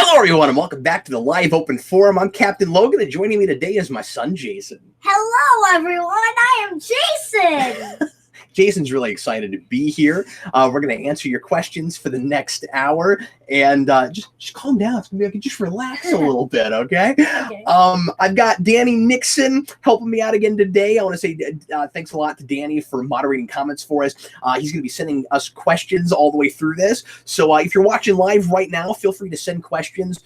Hello, everyone, and welcome back to the live open forum. I'm Captain Logan, and joining me today is my son, Jayson. Hello, everyone. I am Jayson. Jason's really excited to be here. We're going to answer your questions for the next hour, and just calm down. It's gonna be just relax a little bit, okay? Okay. I've got Danny Nixon helping me out again today. I want to say thanks a lot to Danny for moderating comments for us. He's going to be sending us questions all the way through this. So if you're watching live right now, feel free to send questions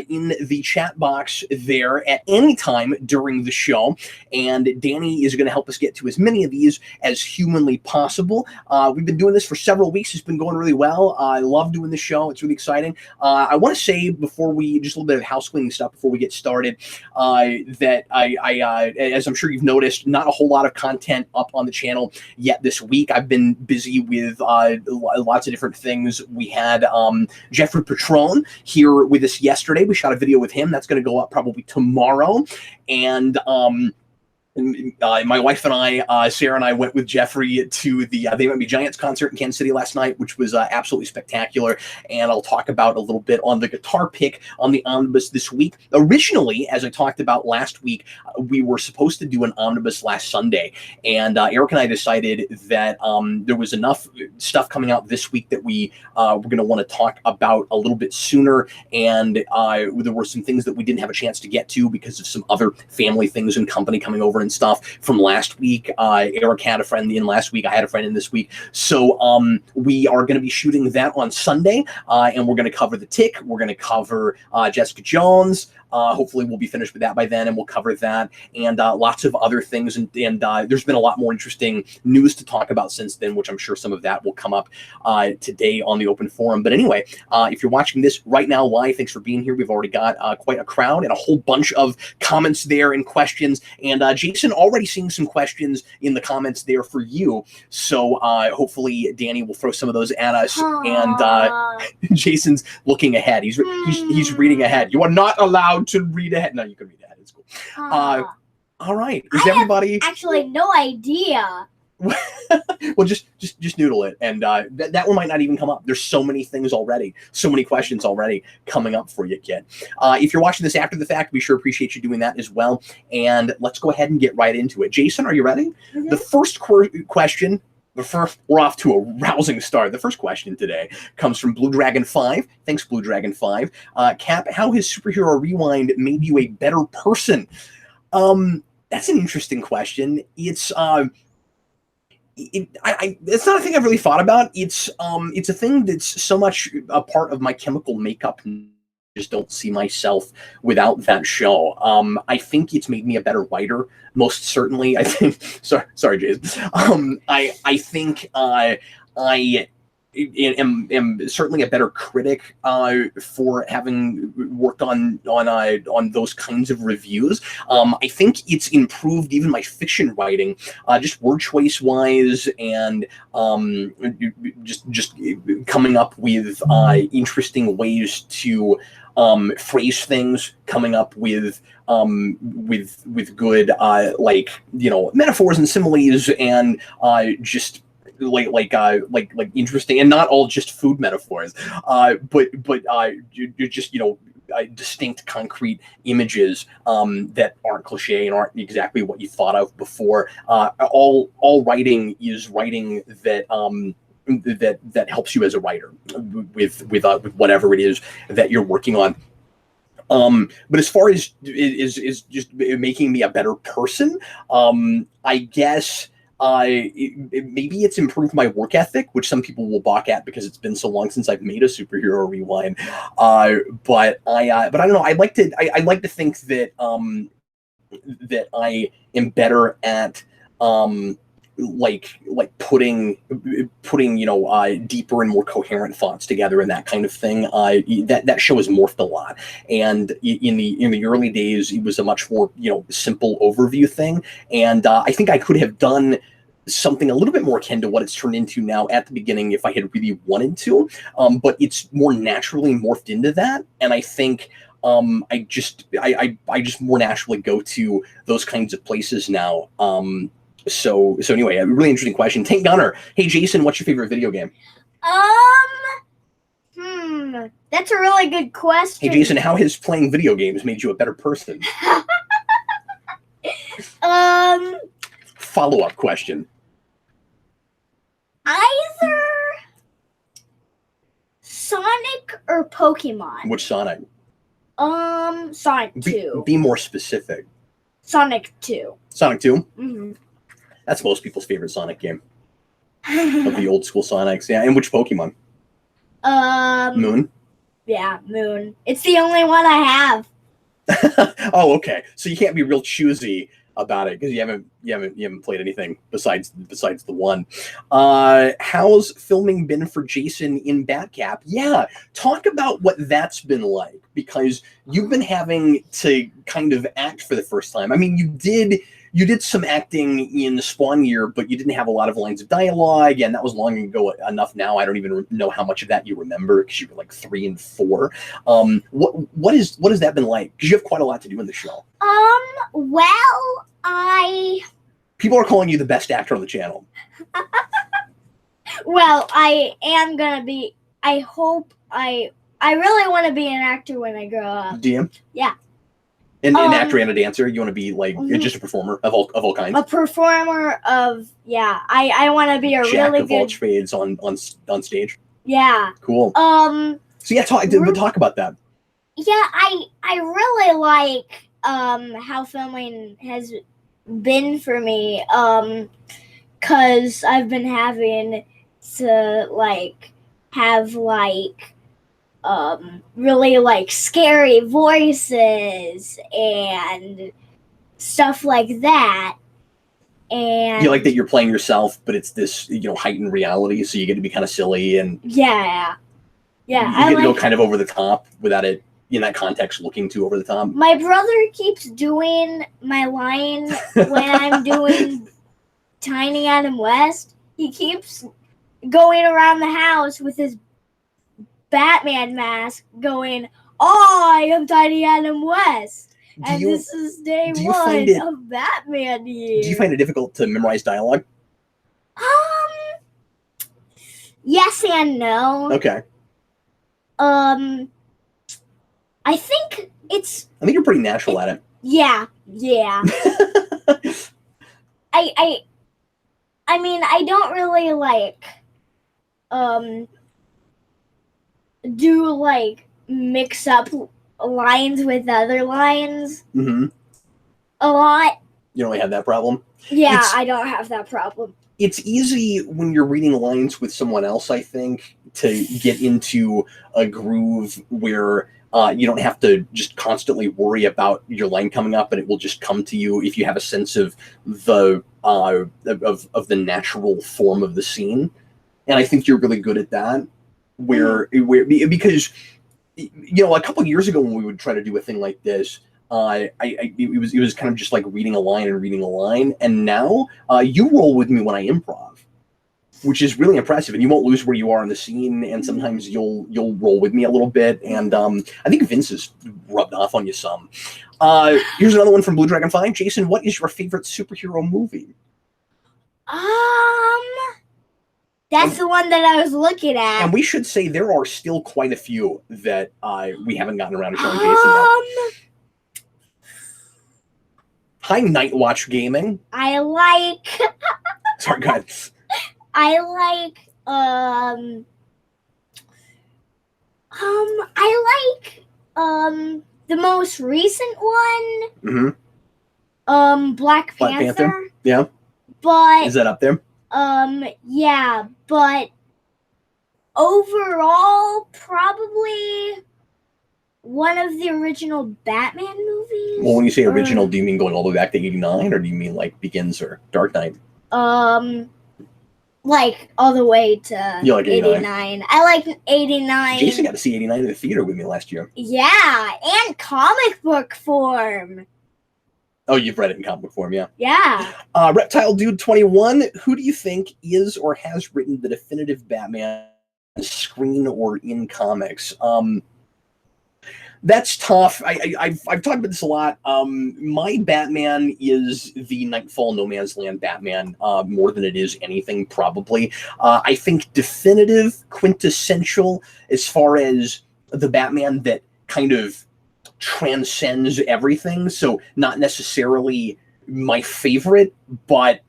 in the chat box there at any time during the show. And Danny is going to help us get to as many of these as humanly possible. We've been doing this for several weeks. It's been going really well. I love doing the show. It's really exciting. I want to say before we, just a little bit of house cleaning stuff before we get started, that I as I'm sure you've noticed, not a whole lot of content up on the channel yet this week. I've been busy with lots of different things. We had Jeffrey Patron here with us yesterday. We shot a video with him. That's going to go up probably tomorrow. And my wife and I, Sarah and I, went with Jeffrey to the They Might Be Giants concert in Kansas City last night, which was absolutely spectacular. And I'll talk about a little bit on the guitar pick on the omnibus this week. Originally, as I talked about last week, we were supposed to do an omnibus last Sunday. And Eric and I decided that there was enough stuff coming out this week that we were going to want to talk about a little bit sooner. And there were some things that we didn't have a chance to get to because of some other family things and company coming over and stuff from last week. Eric had a friend in last week. I had a friend in this week. So we are going to be shooting that on Sunday, and we're going to cover The Tick. We're going to cover Jessica Jones. Hopefully we'll be finished with that by then, and we'll cover that and lots of other things. And there's been a lot more interesting news to talk about since then, which I'm sure some of that will come up today on the open forum. But anyway, if you're watching this right now live, thanks for being here. We've already got quite a crowd and a whole bunch of comments there and questions. And Jayson, already seeing some questions in the comments there for you. So hopefully Danny will throw some of those at us. Aww. And Jason's looking ahead. He's reading ahead. You are not allowed to read ahead. No, you can read ahead. It's cool. All right. Is everybody actually no idea? Well, just noodle it, and that one might not even come up. There's so many things already, so many questions already coming up for you, kid. If you're watching this after the fact, we sure appreciate you doing that as well. And let's go ahead and get right into it. Jayson, are you ready? Mm-hmm. The first question. We're off to a rousing start. The first question today comes from Blue Dragon 5. Thanks, Blue Dragon 5. Cap, how has Superhero Rewind made you a better person? That's an interesting question. It's it's not a thing I've really thought about. It's a thing that's so much a part of my chemical makeup. Just don't see myself without that show. I think it's made me a better writer, most certainly. I think. Sorry, Jason. I think I am certainly a better critic for having worked on those kinds of reviews. I think it's improved even my fiction writing, just word choice wise, and just coming up with interesting ways to phrase things, coming up with good like metaphors and similes, and just like interesting, and not all just food metaphors, but just distinct concrete images that aren't cliche and aren't exactly what you thought of before. All writing is writing that that helps you as a writer with whatever it is that you're working on. But as far as is just making me a better person, I guess maybe it's improved my work ethic, which some people will balk at because it's been so long since I've made a Superhero Rewind. But I don't know. I like to think that that I am better at like putting deeper and more coherent thoughts together and that kind of thing. That show has morphed a lot, and in the early days it was a much more simple overview thing, and I think I could have done something a little bit more akin to what it's turned into now at the beginning if I had really wanted to, but it's more naturally morphed into that, and I think I just more naturally go to those kinds of places now. So anyway, a really interesting question. Tank Gunner, hey Jayson, what's your favorite video game? That's a really good question. Hey, Jason, how has playing video games made you a better person? Follow-up question. Either Sonic or Pokemon. Which Sonic? Sonic 2. Be more specific. Sonic 2. Sonic 2? Mm-hmm. That's most people's favorite Sonic game. Of the old school Sonics. Yeah, and which Pokemon? Moon? Yeah, Moon. It's the only one I have. Oh, okay. So you can't be real choosy about it because you haven't played anything besides the one. How's filming been for Jason in Batcap? Yeah, talk about what that's been like, because you've been having to kind of act for the first time. I mean, you did some acting in Spawn Year, but you didn't have a lot of lines of dialogue, and that was long ago enough now. I don't even know how much of that you remember because you were like 3 and 4. What has that been like? Because you have quite a lot to do in the show. Well, People are calling you the best actor on the channel. Well, I am gonna be. I hope I really want to be an actor when I grow up. Do you? Yeah. An actor and a dancer. You want to be like Mhm. just a performer of all kinds. A performer of I want to be a Jack really of all good. trades on stage. Yeah. Cool. So yeah, talk about that. Yeah, I really like how filming has been for me. Cause I've been having to have really scary voices and stuff like that. And You like that you're playing yourself, but it's this heightened reality, so you get to be kind of silly and yeah. you get to go kind of over the top without it in that context looking too over the top. My brother keeps doing my line when I'm doing Tiny Adam West. He keeps going around the house with his Batman mask going, I am Tiny Adam West. This is day one of Batman year. Do you find it difficult to memorize dialogue? Yes and no. Okay. I think you're pretty natural at it. Yeah. I mean, I don't really do mix up lines with other lines a lot. You don't really have that problem? Yeah, I don't have that problem. It's easy when you're reading lines with someone else, I think, to get into a groove where you don't have to just constantly worry about your line coming up, and it will just come to you if you have a sense of the natural form of the scene. And I think you're really good at that. Because a couple years ago when we would try to do a thing like this, it was kind of just like reading a line, and now you roll with me when I improv, which is really impressive, and you won't lose where you are in the scene, and sometimes you'll roll with me a little bit, and I think Vince has rubbed off on you some. Here's another one from Blue Dragon 5. Jason, what is your favorite superhero movie? That's the one that I was looking at. And we should say there are still quite a few that we haven't gotten around to showing Jason yet. Hi, Nightwatch Gaming. I like. Sorry, go ahead. I like. The most recent one. Black Panther. Yeah. But is that up there? Yeah, but overall, probably one of the original Batman movies. Well, when you say original, do you mean going all the way back to 89, or do you mean like Begins or Dark Knight? Like all the way to you like 89. I like 89. Jason got to see 89 in the theater with me last year. Yeah, and comic book form. Oh, you've read it in comic book form, yeah. Yeah. Reptile Dude 21, who do you think is or has written the definitive Batman, screen or in comics? That's tough. I've talked about this a lot. My Batman is the Nightfall No Man's Land Batman, more than it is anything, probably. I think definitive, quintessential, as far as the Batman that kind of transcends everything. So not necessarily my favorite, but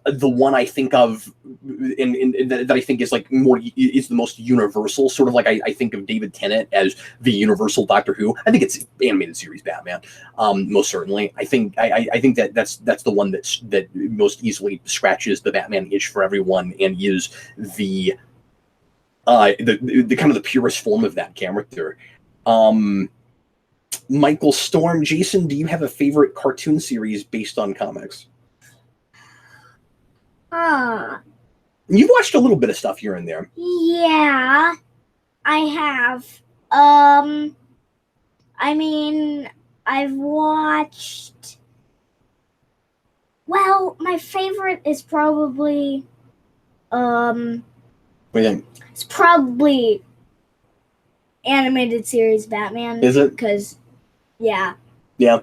the one I think of that I think is like more is the most universal, sort of like I think of David Tennant as the universal Doctor Who. I think it's animated series Batman, most certainly. I think that's the one that most easily scratches the Batman itch for everyone and is the kind of the purest form of that character. Michael Storm, Jason, do you have a favorite cartoon series based on comics? You've watched a little bit of stuff here and there. Yeah, I have. I mean, I've watched. Well, my favorite is probably. What do you think? It's probably animated series Batman. Is it? Because, yeah. Yeah.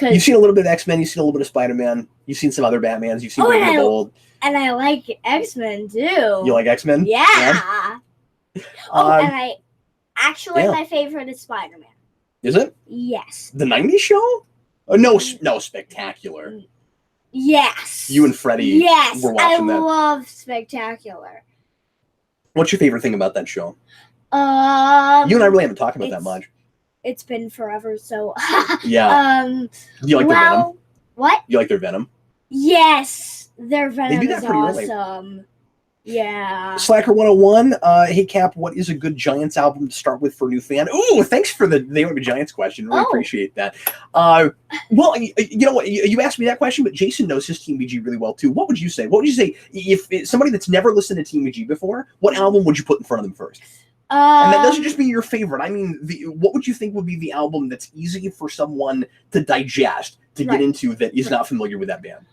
You've seen a little bit of X-Men. You've seen a little bit of Spider-Man. You've seen some other Batmans. You've seen Brave and Bold. And I like X-Men too. You like X-Men? Yeah. And I actually my favorite is Spider-Man. Is it? Yes. The 90s show? Oh, no, Spectacular. Yes. You and Freddie were watching that. I love Spectacular. What's your favorite thing about that show? You and I really haven't talked about that much. It's been forever, so yeah. Do you like their Venom? What? You like their Venom? Yes, their Venom is awesome. Early. Yeah. Slacker 101. Hey Cap, what is a good Giants album to start with for a new fan? Ooh, thanks for the They Were the Giants question. Really appreciate that. Well, you know what? You asked me that question, but Jason knows his Team BG really well too. What would you say? What would you say if somebody that's never listened to Team BG before? What album would you put in front of them first? And that doesn't just mean your favorite. I mean, what would you think would be the album that's easy for someone to digest, to get into, that is not familiar with that band?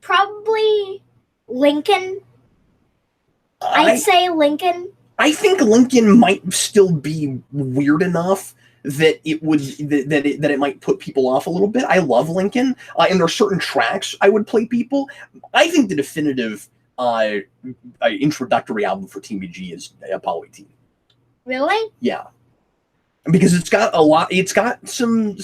Probably Lincoln. I'd say Lincoln. I think Lincoln might still be weird enough that it would that it might put people off a little bit. I love Lincoln, and there are certain tracks I would play people. I think the definitive introductory album for Team BG is Apollo 18. Really? Yeah. Because it's got a lot, it's got some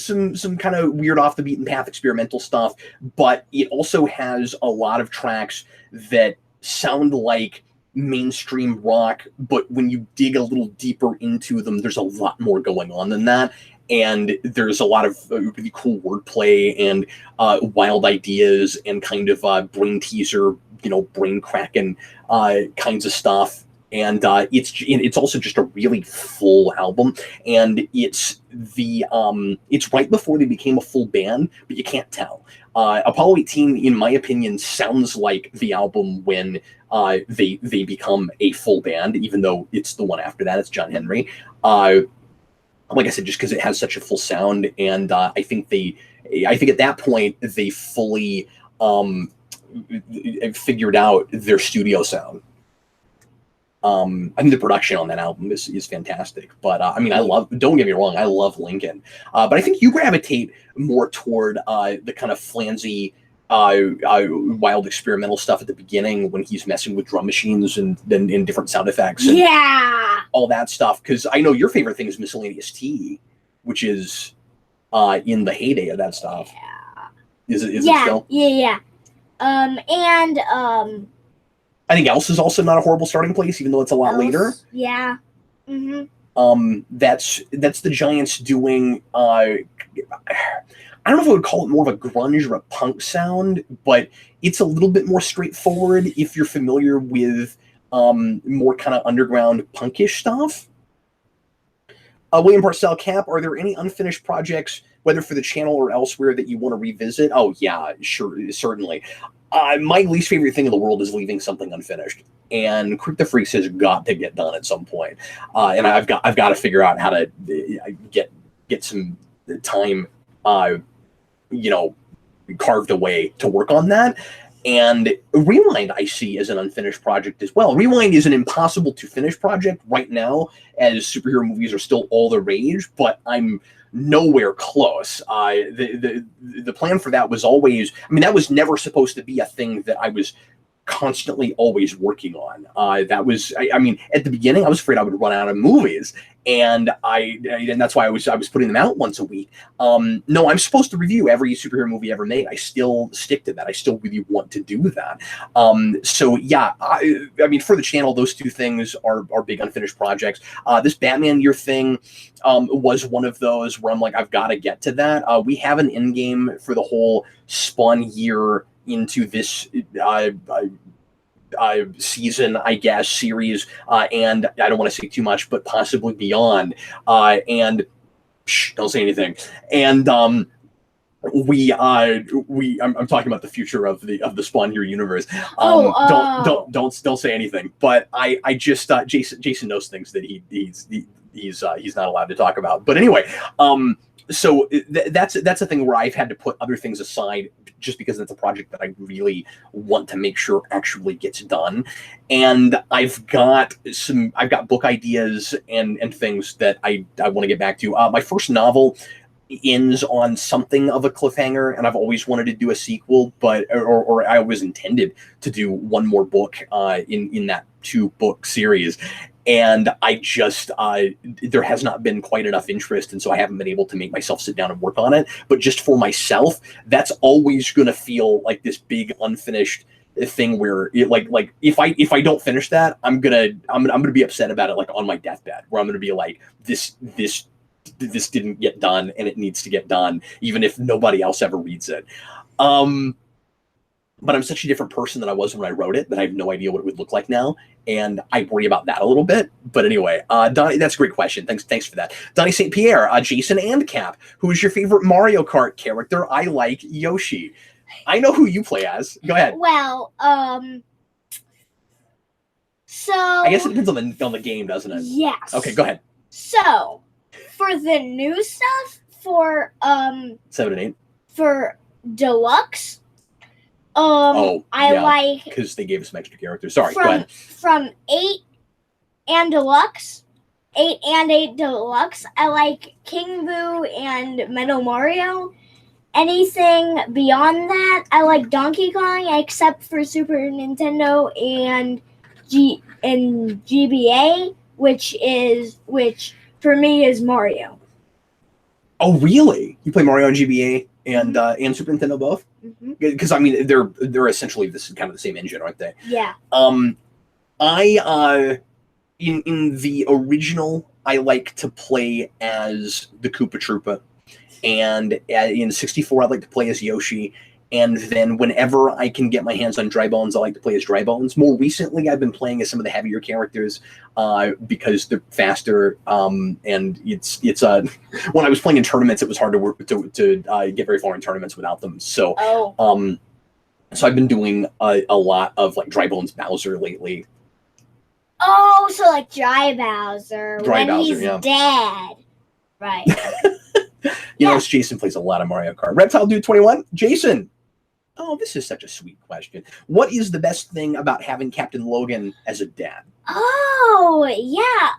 kind of weird off the beaten path experimental stuff, but it also has a lot of tracks that sound like mainstream rock, but when you dig a little deeper into them, there's a lot more going on than that. And there's a lot of really cool wordplay and wild ideas and kind of brain teaser, brain cracking kinds of stuff. And it's also just a really full album, and it's right before they became a full band, but you can't tell. Apollo 18, in my opinion, sounds like the album when they become a full band, even though it's the one after that. It's John Henry. Like I said, just because it has such a full sound, and I think at that point they fully figured out their studio sound. I think the production on that album is fantastic, but I mean, don't get me wrong, I love Lincoln, but I think you gravitate more toward the kind of flansy, wild experimental stuff at the beginning when he's messing with drum machines and different sound effects and all that stuff, because I know your favorite thing is Miscellaneous T, which is in the heyday of that stuff. Is it still? I think Else is also not a horrible starting place, even though it's a lot later. Yeah. Mm-hmm. That's the Giants doing. I don't know if I would call it more of a grunge or a punk sound, but it's a little bit more straightforward if you're familiar with more kind of underground punkish stuff. William Parcell, Cap, are there any unfinished projects, whether for the channel or elsewhere, that you want to revisit? Oh yeah, sure, certainly. My least favorite thing in the world is leaving something unfinished, and Crypto Freaks has got to get done at some point. And I've got to figure out how to get some time, carved away to work on that. And Rewind I see as an unfinished project as well. Rewind is an impossible to finish project right now, as superhero movies are still all the rage, but I'm nowhere close. The plan for that was always, I mean, that was never supposed to be a thing that I was constantly always working on. That was, I mean, at the beginning, I was afraid I would run out of movies, and and that's why I was putting them out once a week. No, I'm supposed to review every superhero movie ever made. I still stick to that. I still really want to do that. So yeah, I mean, for the channel, those two things are big unfinished projects. This Batman Year thing was one of those where I'm like, I've got to get to that. We have an end game for the whole Spawn year into this season, I guess, series, and I don't want to say too much, but possibly beyond. And don't say anything. And I'm talking about the future of the Spawn Year universe. Don't say anything. But I just Jayson knows things that he's not allowed to talk about. But anyway, so that's a thing where I've had to put other things aside just because it's a project that I really want to make sure actually gets done. And I've got book ideas and things that I want to get back to. My first novel ends on something of a cliffhanger, and I've always wanted to do a sequel, but or I always intended to do one more book in that 2-book series. And I just, there has not been quite enough interest, and so I haven't been able to make myself sit down and work on it. But just for myself, that's always going to feel like this big unfinished thing where it, like if I don't finish that, I'm gonna be upset about it, like on my deathbed, where I'm gonna be like, this didn't get done, and it needs to get done, even if nobody else ever reads it. But I'm such a different person than I was when I wrote it that I have no idea what it would look like now, and I worry about that a little bit. But anyway, Donnie, that's a great question. Thanks for that. Donnie St. Pierre, Jayson and Cap, who is your favorite Mario Kart character? I like Yoshi. I know who you play as. Go ahead. Well, so I guess it depends on the game, doesn't it? Yes. Okay, go ahead. So for the new stuff, for 7 and 8, for Deluxe. I like because they gave us some extra characters. Sorry, go ahead. From 8 and Deluxe, 8 and 8 Deluxe, I like King Boo and Metal Mario. Anything beyond that, I like Donkey Kong, except for Super Nintendo and GBA, which for me is Mario. Oh, really? You play Mario on GBA and Super Nintendo both? Because I mean, they're essentially this kind of the same engine, aren't they? Yeah. I in the original, I like to play as the Koopa Troopa, and in 64, I like to play as Yoshi. And then whenever I can get my hands on Dry Bones, I like to play as Dry Bones. More recently, I've been playing as some of the heavier characters because they're faster. And it's when I was playing in tournaments, it was hard to get very far in tournaments without them. So so I've been doing a lot of like Dry Bones Bowser lately. Oh, so like Dry Bowser when Bowser, he's yeah. dead, right? You know, Jayson plays a lot of Mario Kart. Reptile Dude 21, Jayson. Oh, this is such a sweet question. What is the best thing about having Captain Logan as a dad? Oh, yeah.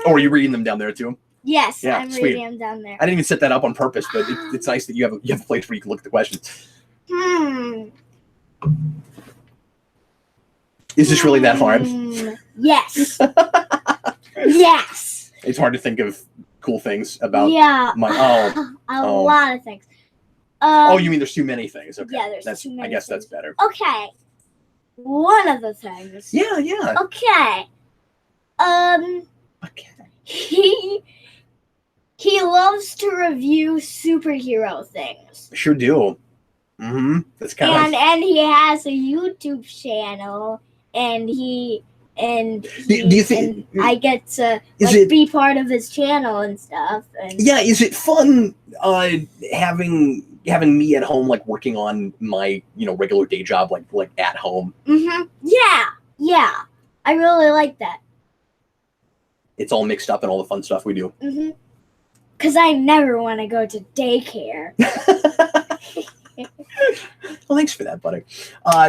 Or are you reading them down there too? Yes, yeah, I'm sweet. reading them down there. I didn't even set that up on purpose, but it's nice that you have a place where you can look at the questions. Is this really that hard? Yes. Yes. It's hard to think of cool things about a lot of things. Oh, you mean there's too many things? Okay. Yeah, there's too many. I guess things. that's better. Okay. One of the things. Yeah, yeah. Okay. Okay. He loves to review superhero things. Sure do. That's kind of. And he has a YouTube channel, and do you think I get to be part of his channel and stuff? And yeah, is it fun having me at home, like working on my regular day job, like at home? Yeah. I really like that. It's all mixed up in all the fun stuff we do. Because I never want to go to daycare. Well, thanks for that, buddy.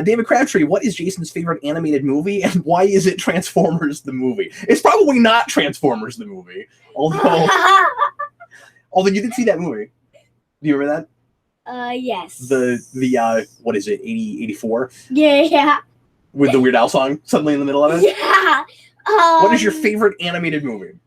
David Crabtree, what is Jason's favorite animated movie, and why is it Transformers the movie? It's probably not Transformers the movie, although you did see that movie. Do you remember that? Yes. The what is it, 84? Yeah. With the Weird Al song suddenly in the middle of it? Yeah. What is your favorite animated movie?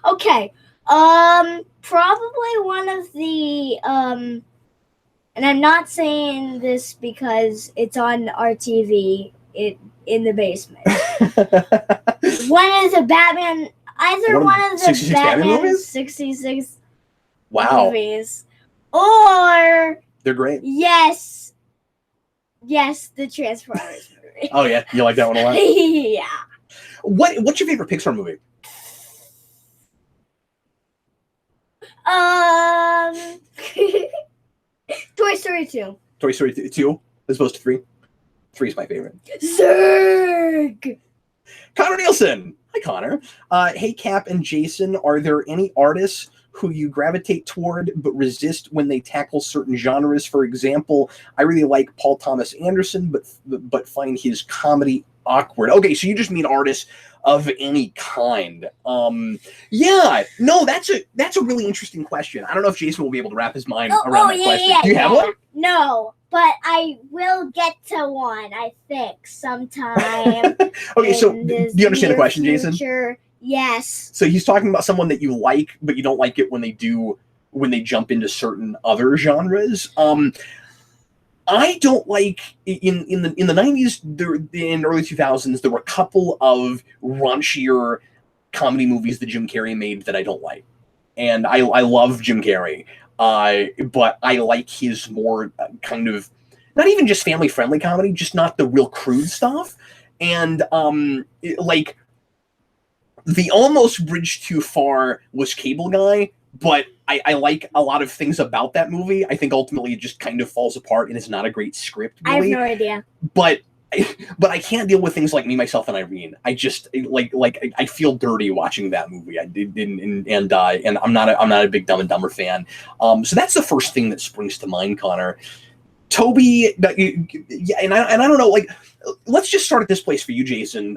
Okay. Probably one of the and I'm not saying this because it's on our TV in the basement. One of the Batman, one of the 66 Batman movies? 66 Wow. movies. Or They're great. Yes, the Transformers movie. Oh yeah, you like that one a lot? Yeah. What's your favorite Pixar movie? Toy Story 2. Toy Story 2 as opposed to 3? 3 is my favorite. Zerg! Connor Nielsen. Hi, Connor. Hey, Cap and Jason, are there any artists who you gravitate toward but resist when they tackle certain genres? For example, I really like Paul Thomas Anderson, but find his comedy awkward. Okay, so you just mean artists of any kind. Yeah, no, that's a really interesting question. I don't know if Jason will be able to wrap his mind around that question. Yeah, Do you have one? No, but I will get to one, I think, sometime. Okay, so do you understand the question, Jason? Yes. So he's talking about someone that you like, but you don't like it when they jump into certain other genres. I don't like in the 90s, in early 2000s, there were a couple of raunchier comedy movies that Jim Carrey made that I don't like, and I love Jim Carrey, but I like his more kind of not even just family friendly comedy, just not the real crude stuff, and like the almost bridge too far was Cable Guy. But I like a lot of things about that movie. I think ultimately it just kind of falls apart and it's not a great script, really. I have no idea. But I can't deal with things like Me, Myself, and Irene. I just like I feel dirty watching that movie. I did, and I'm not a big Dumb and Dumber fan. So that's the first thing that springs to mind, Connor. Toby, yeah, and I don't know. Like, let's just start at this place for you, Jason.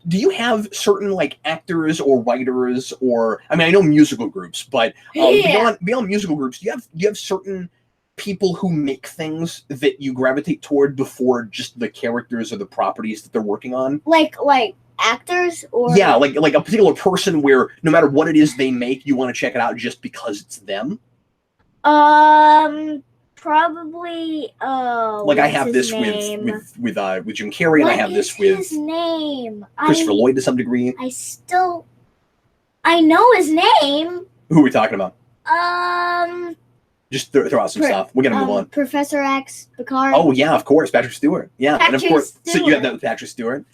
Do you have certain like actors or writers, or I mean, I know musical groups, but beyond musical groups, do you have certain people who make things that you gravitate toward before just the characters or the properties that they're working on? Like actors, or yeah, like a particular person where no matter what it is they make, you want to check it out just because it's them. Probably. Like I have this with Jim Carrey, and I have this with his name. Christopher Lloyd to some degree. I know his name. Who are we talking about? Just throw out some stuff. We're gonna move on. Professor X, Picard. Oh yeah, of course, Patrick Stewart. Yeah, Patrick and of course, Stewart. So you have that with Patrick Stewart.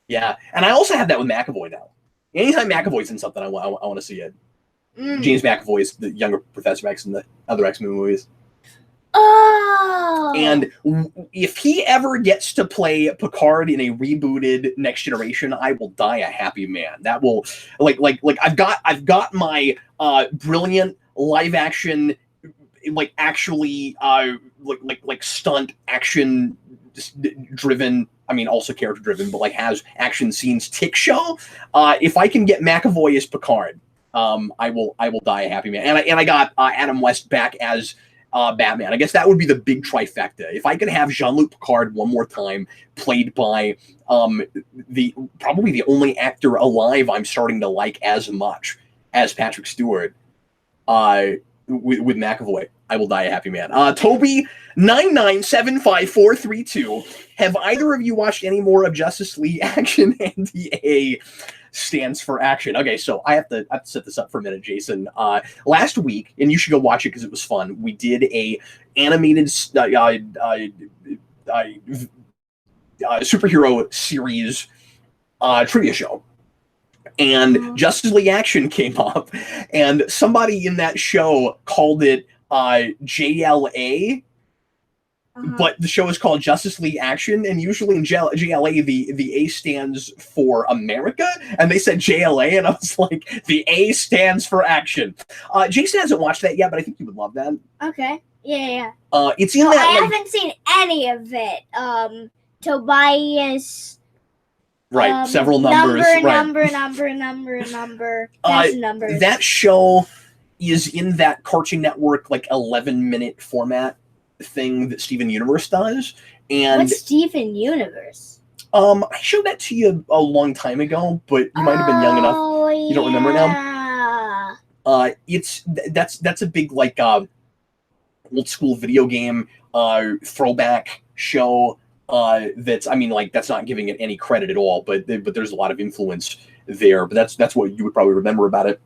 Yeah, and I also have that with McAvoy now. Anytime McAvoy's in something, I want to see it. James McAvoy is the younger Professor X in the other X-Men movies. Oh. And if he ever gets to play Picard in a rebooted Next Generation, I will die a happy man. That will like I've got my brilliant live action, like actually like stunt action driven, I mean also character driven, but like has action scenes tick show. If I can get McAvoy as Picard, I will die a happy man. And I got Adam West back as Batman. I guess that would be the big trifecta. If I could have Jean-Luc Picard one more time, played by probably the only actor alive I'm starting to like as much as Patrick Stewart, with McAvoy, I will die a happy man. Toby 9975432. Have either of you watched any more of Justice League Action? And the A stands for action. Okay, so I have to set this up for a minute, Jason. Last week, and you should go watch it because it was fun, we did a animated superhero series trivia show. And Justice League Action came up, and somebody in that show called it JLA. but the show is called Justice League Action, and usually in JLA, the A stands for America, and they said JLA, and I was like, the A stands for action. Jason hasn't watched that yet, but I think you would love that. Okay. Yeah. It's in that. I haven't seen any of it. Tobias. Right, several numbers. Number. That's numbers. That show is in that Cartoon Network, like 11-minute format thing that Steven Universe does. And what's Steven Universe? I showed that to you a long time ago, but you might have been young enough. You don't remember now? That's a big like old school video game throwback show. That's not giving it any credit at all, but there's a lot of influence there. But that's what you would probably remember about it.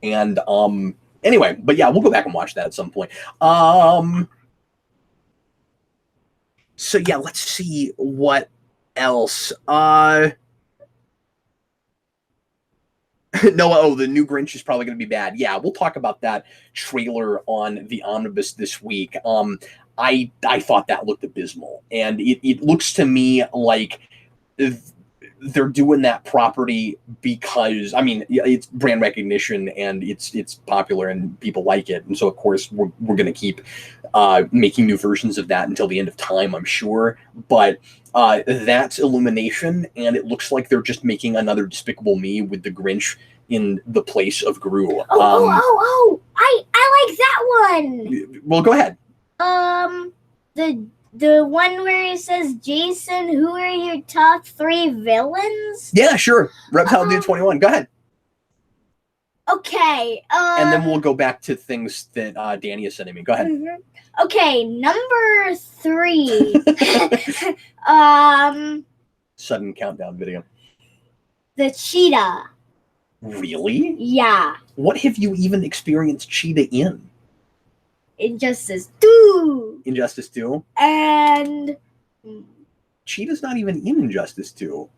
And anyway, but yeah, we'll go back and watch that at some point. So yeah, let's see what else. Noah, the new Grinch is probably going to be bad. Yeah, we'll talk about that trailer on the Omnibus this week. I thought that looked abysmal, and it looks to me like they're doing that property because it's brand recognition and it's popular and people like it, and so of course we're going to keep making new versions of that until the end of time, I'm sure. But that's Illumination, and it looks like they're just making another Despicable Me with the Grinch in the place of Gru. I like that one. Well, go ahead. The one where it says, Jason, who are your top 3 villains? Yeah, sure. Reptile Dude 21. Go ahead. Okay. And then we'll go back to things that Danny is sending me. Go ahead. Mm-hmm. Okay, number 3. Sudden countdown video. The cheetah. Really? Yeah. What have you even experienced cheetah in? Injustice 2. Injustice 2? And Cheetah's not even in Injustice 2.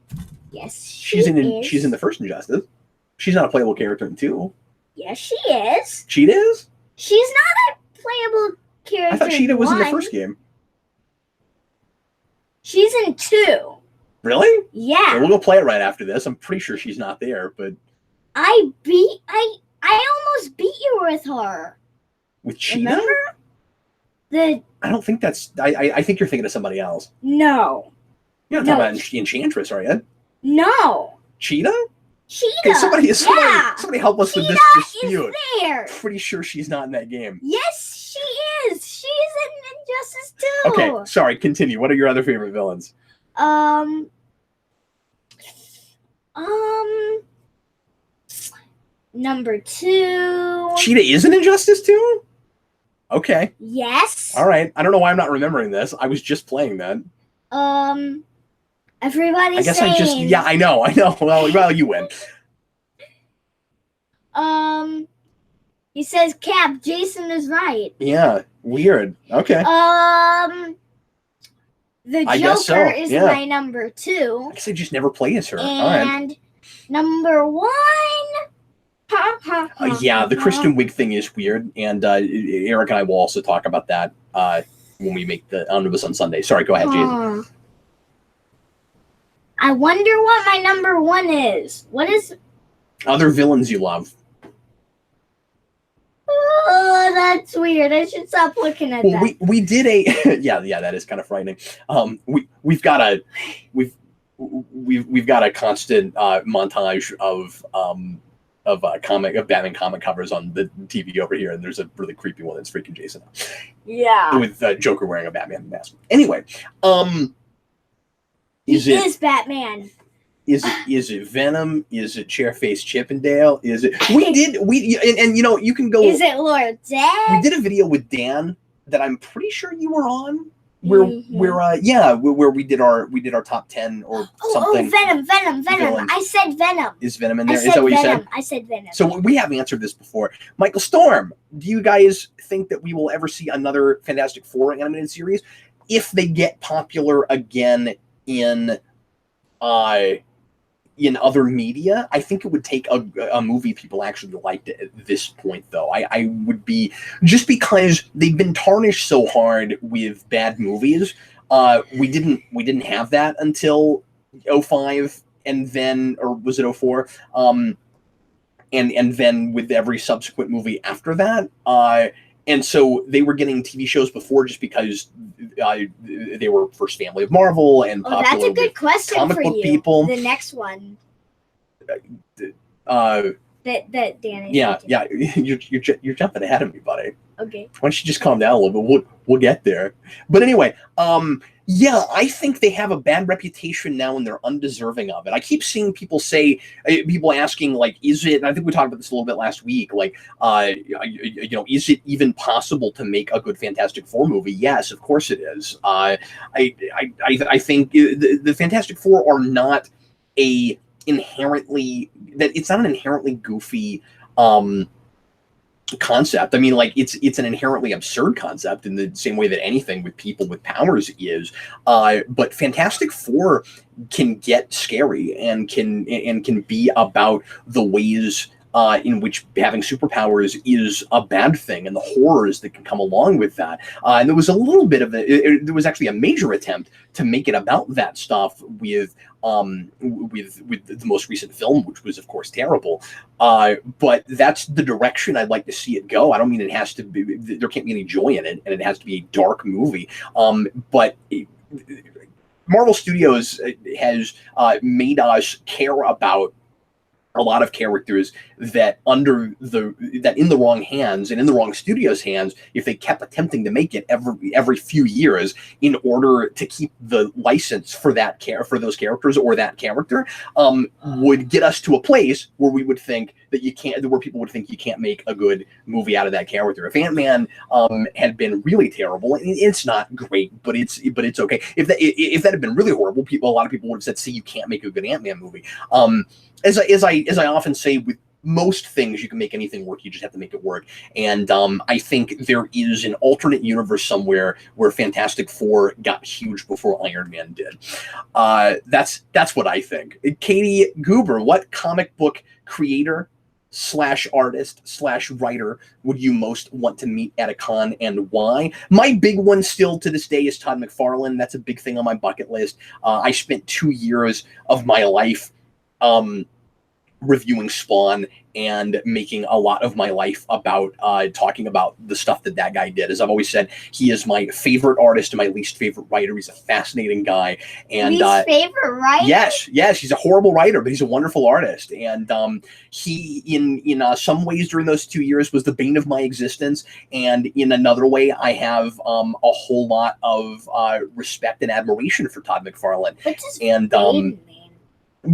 Yes, she's in the first Injustice. She's not a playable character in 2. Yes, she is. Cheetah is? She's not a playable character. I thought Cheetah was in the first game. She's in 2. Really? Yeah. Okay, we'll go play it right after this. I'm pretty sure she's not there, but I almost beat you with her. With Cheetah? Remember? I don't think that's... I think you're thinking of somebody else. No. You're not talking about Enchantress, are you? No. Cheetah? Cheetah. Okay, somebody help us with this dispute. Is there. Pretty sure she's not in that game. Yes, she is. She's in Injustice 2. Okay, sorry, continue. What are your other favorite villains? Number 2. Cheetah is in Injustice 2? Okay. Yes. All right. I don't know why I'm not remembering this. I was just playing that. Everybody's saying... I know. Well, you win. He says, Cap, Jason is right. Yeah, weird. Okay. The Joker is my number 2. I guess I just never played as her. And number 1... yeah, the Kristen Wiig thing is weird, and Eric and I will also talk about that when we make the Omnibus on Sunday. Sorry, go ahead, Jason. I wonder what my number 1 is. What is... Other villains you love. Oh, that's weird. I should stop looking at that. We did a... yeah, that is kind of frightening. We've got a constant montage of Batman comic covers on the TV over here, and there's a really creepy one that's freaking Jason out. Yeah. With Joker wearing a Batman mask. Anyway, He is Batman. Is it Venom? Is it Chairface Chippendale? Is it you can go. Is it Lord Zed? We did a video with Dan that I'm pretty sure you were on. Where we did our top 10 or something. Venom. Villains. I said Venom. Is Venom in there? Is that what you said? I said Venom. So we have answered this before. Michael Storm, do you guys think that we will ever see another Fantastic Four animated series if they get popular again in in other media, I think it would take a movie people actually liked at this point, though. I would be, just because they've been tarnished so hard with bad movies. We didn't have that until 05, and then, or was it 04? And then with every subsequent movie after that. And so they were getting TV shows before, just because they were first family of Marvel and popular. That's a good question comic for book you. people. The next one. That Danny. Yeah, you're jumping ahead of me, buddy. Okay. Why don't you just calm down a little bit? We'll get there. But anyway, yeah, I think they have a bad reputation now, and they're undeserving of it. I keep seeing people say, people asking, like, is it? And I think we talked about this a little bit last week. Like, is it even possible to make a good Fantastic Four movie? Yes, of course it is. I think the Fantastic Four are not it's not an inherently goofy concept. I mean, like, it's an inherently absurd concept in the same way that anything with people with powers is. But Fantastic Four can get scary and can be about the ways in which having superpowers is a bad thing, and the horrors that can come along with that. And there was a little bit of there was actually a major attempt to make it about that stuff with the most recent film, which was of course terrible. But that's the direction I'd like to see it go. I don't mean it has to be, there can't be any joy in it, and it has to be a dark movie. But Marvel Studios has made us care about a lot of characters that in the wrong hands and in the wrong studio's hands, if they kept attempting to make it every few years in order to keep the license for those characters or that character, would get us to a place where we would think that where people would think you can't make a good movie out of that character. If Ant-Man had been really terrible, it's not great, but it's okay. If that had been really horrible, a lot of people would have said, "See, you can't make a good Ant-Man movie." As I often say, with most things, you can make anything work. You just have to make it work. And I think there is an alternate universe somewhere where Fantastic Four got huge before Iron Man did. That's what I think. Katie Goober, what comic book creator / artist / writer would you most want to meet at a con, and why? My big one still to this day is Todd McFarlane. That's a big thing on my bucket list. I spent 2 years of my life reviewing Spawn and making a lot of my life about talking about the stuff that guy did. As I've always said, he is my favorite artist and my least favorite writer. He's a fascinating guy. And least favorite writer? Yes, he's a horrible writer, but he's a wonderful artist. And he, in some ways during those 2 years, was the bane of my existence. And in another way, I have a whole lot of respect and admiration for Todd McFarlane. What does and bane mean?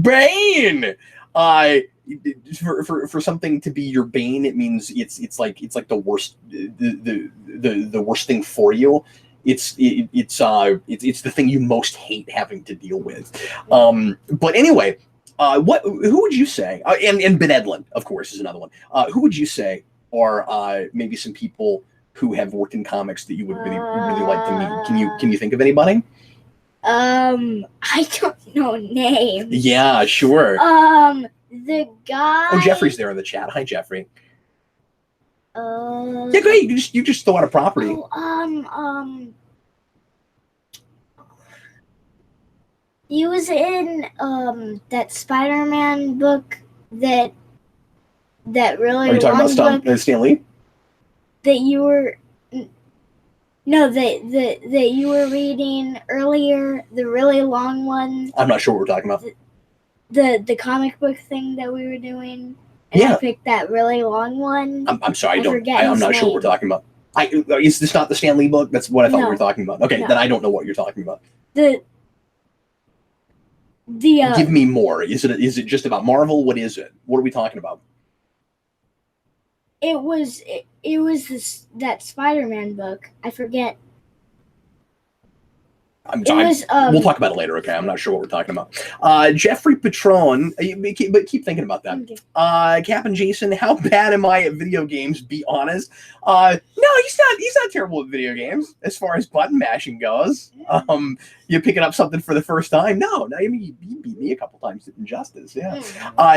Bane. For something to be your bane, it means it's like the worst, the worst thing for you. It's the thing you most hate having to deal with. But anyway, who would you say? And Ben Edlund, of course, is another one. Who would you say are maybe some people who have worked in comics that you would really like to meet? Can you think of anybody? I don't know names. Yeah, sure. The guy. Oh, Jeffrey's there in the chat. Hi, Jeffrey. Yeah, go ahead. You just throw out a property. He was in that Spider-Man book that really. Are you talking about Stan Lee? That you were. No, that you were reading earlier, the really long one. I'm not sure what we're talking about. The comic book thing that we were doing. And Yeah. I picked that really long one. I'm sorry, I'm not sure what we're talking about. Is this not the Stan Lee book? That's what I thought we were talking about. Okay, then I don't know what you're talking about. Give me more. Is it just about Marvel? What is it? What are we talking about? It was that Spider-Man book. I forget. I'm It sorry. was We'll talk about it later. Okay, I'm not sure what we're talking about. Jeffrey Patron, but keep thinking about that. Okay. Cap and Jason, how bad am I at video games? Be honest. No, he's not. He's not terrible at video games as far as button mashing goes. You picking up something for the first time? No, I mean you beat me a couple times at Injustice. Yeah.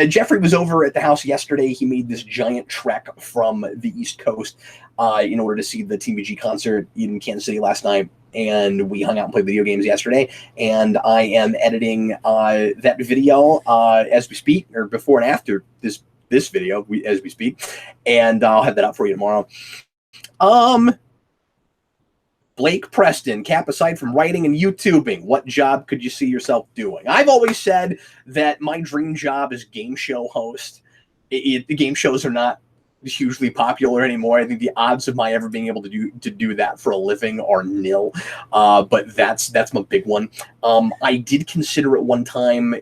Jeffrey was over at the house yesterday. He made this giant trek from the East Coast in order to see the TVG concert in Kansas City last night. And we hung out and played video games yesterday. And I am editing that video as we speak, or before and after this video as we speak. And I'll have that up for you tomorrow. Blake Preston, Cap, aside from writing and YouTubing, what job could you see yourself doing? I've always said that my dream job is game show host. The game shows are not hugely popular anymore. I think the odds of my ever being able to do that for a living are nil. But that's my big one. I did consider at one time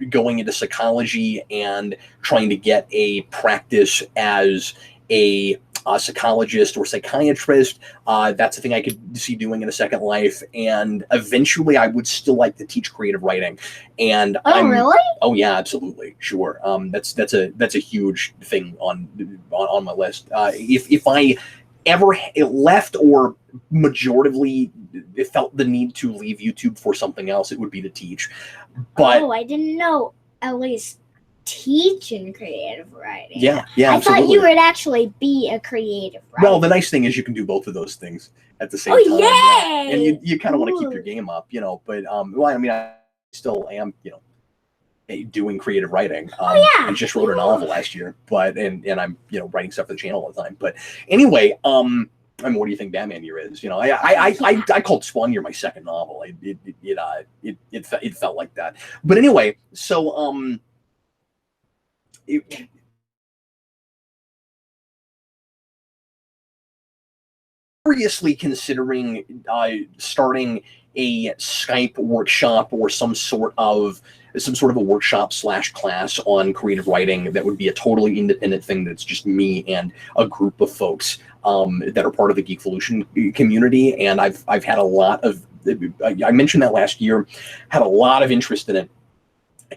going into psychology and trying to get a practice as a psychologist or psychiatrist. That's a thing I could see doing in a second life, and eventually I would still like to teach creative writing. And really? Oh yeah, absolutely, sure. That's a huge thing on my list. If I ever left or majoritively felt the need to leave YouTube for something else, it would be to teach. But I didn't know at least teaching creative writing. Yeah, I absolutely. thought you would actually be a creative writer. Well, the nice thing is you can do both of those things at the same time. Yay! And you kind of want to keep your game up, but well, I mean, I still am, doing creative writing. I just wrote a novel last year, and I'm writing stuff for the channel all the time. But anyway, I mean, what do you think Batman Year is? I called Spawn Year my second novel. It felt like that. But anyway, so seriously considering starting a Skype workshop or some sort of a workshop / class on creative writing that would be a totally independent thing that's just me and a group of folks that are part of the Geekvolution community. And I've had a lot of, I mentioned that last year, had a lot of interest in it.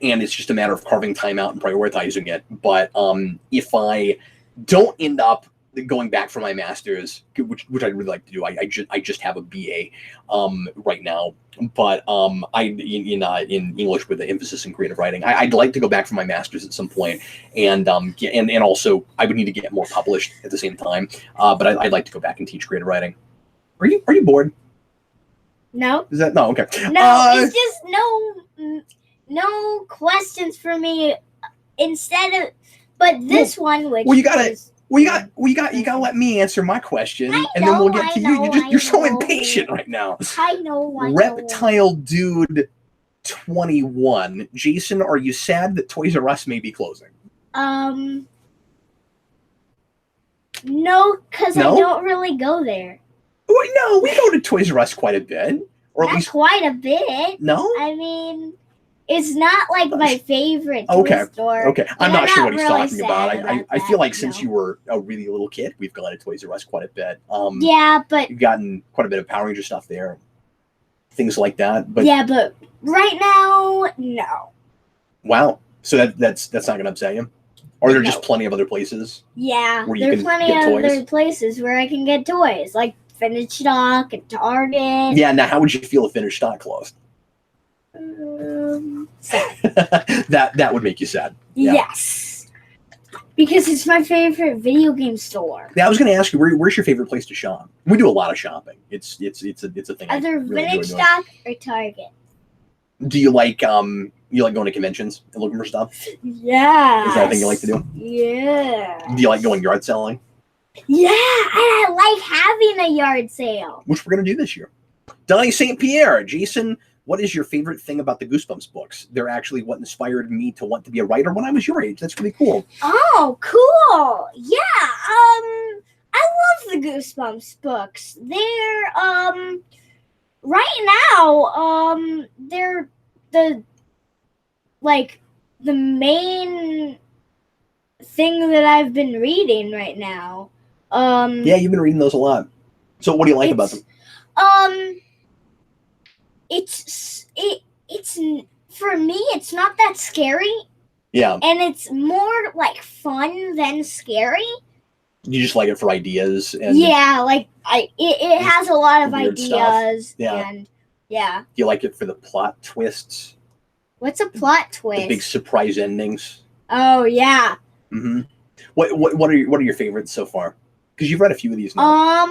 And it's just a matter of carving time out and prioritizing it. But if I don't end up going back for my master's, which I'd really like to do, I just have a BA right now. But in English with the emphasis in creative writing, I'd like to go back for my master's at some point, and also I would need to get more published at the same time. But I'd like to go back and teach creative writing. Are you bored? No. Is that no? Okay. No, it's just no questions for me but this one, which you gotta let me answer my question, and then we'll get to you. You're so impatient right now. I know. Reptile Dude 21. Jason, are you sad that Toys R Us may be closing? No, because I don't really go there. No, we go to Toys R Us quite a bit, or at least quite a bit. No, I mean, it's not like my favorite toy store. Okay, I'm not sure what he's talking about. I feel like since you were a really little kid, we've gone to Toys R Us quite a bit. Yeah, but you've gotten quite a bit of Power Ranger stuff there, things like that. But yeah, but right now, no. Wow, so that's not going to upset you? Are there just plenty of other places? Yeah, there are plenty of other places where I can get toys, like Finished Stock and Target. Yeah, now how would you feel if Finished Stock closed? Sad. that would make you sad. Yeah. Yes, because it's my favorite video game store. Yeah, I was going to ask you, where's your favorite place to shop? We do a lot of shopping. It's a thing. Either Vintage Stock or Target. Do you like going to conventions and looking for stuff? Yeah. Is that a thing you like to do? Yeah. Do you like going yard selling? Yeah, and I like having a yard sale. Which we're going to do this year. Donnie St. Pierre, Jason, what is your favorite thing about the Goosebumps books? They're actually what inspired me to want to be a writer when I was your age. That's really cool. Oh, cool. Yeah. I love the Goosebumps books. They're right now, they're the main thing that I've been reading right now. Yeah, you've been reading those a lot. So what do you like about them? it's for me, it's not that scary. Yeah. And it's more like fun than scary. You just like it for ideas. And yeah, like it has a lot of weird ideas. stuff. Yeah. And yeah. You like it for the plot twists. What's a plot twist? The big surprise endings. Oh yeah. Mm-hmm. What are your favorites so far? Because you've read a few of these now.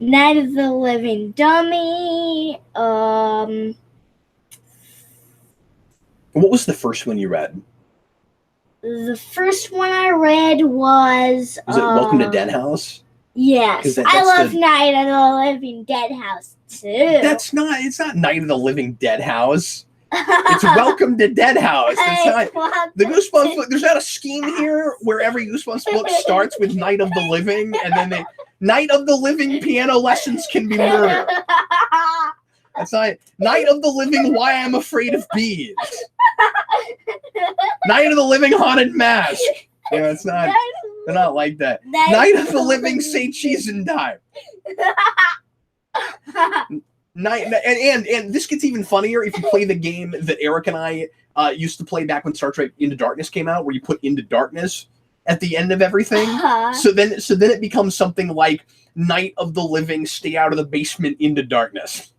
Night of the Living Dummy. What was the first one you read? The first one I read was it Welcome to Dead House? Yes. I love Night of the Living Dead House too. It's not Night of the Living Dead House. It's Welcome to Dead House. It's not the Goosebumps book. There's not a scheme here where every Goosebumps book starts with Night of the Living and then Night of the Living piano lessons can be murder. That's not Night of the Living Why I'm Afraid of Bees. Night of the Living Haunted Mask. Yeah, it's not. They're not like that. Night of the Living Say Cheese and Die. And this gets even funnier if you play the game that Eric and I used to play back when Star Trek Into Darkness came out, where you put Into Darkness at the end of everything. So then it becomes something like Night of the Living Stay Out of the Basement Into Darkness.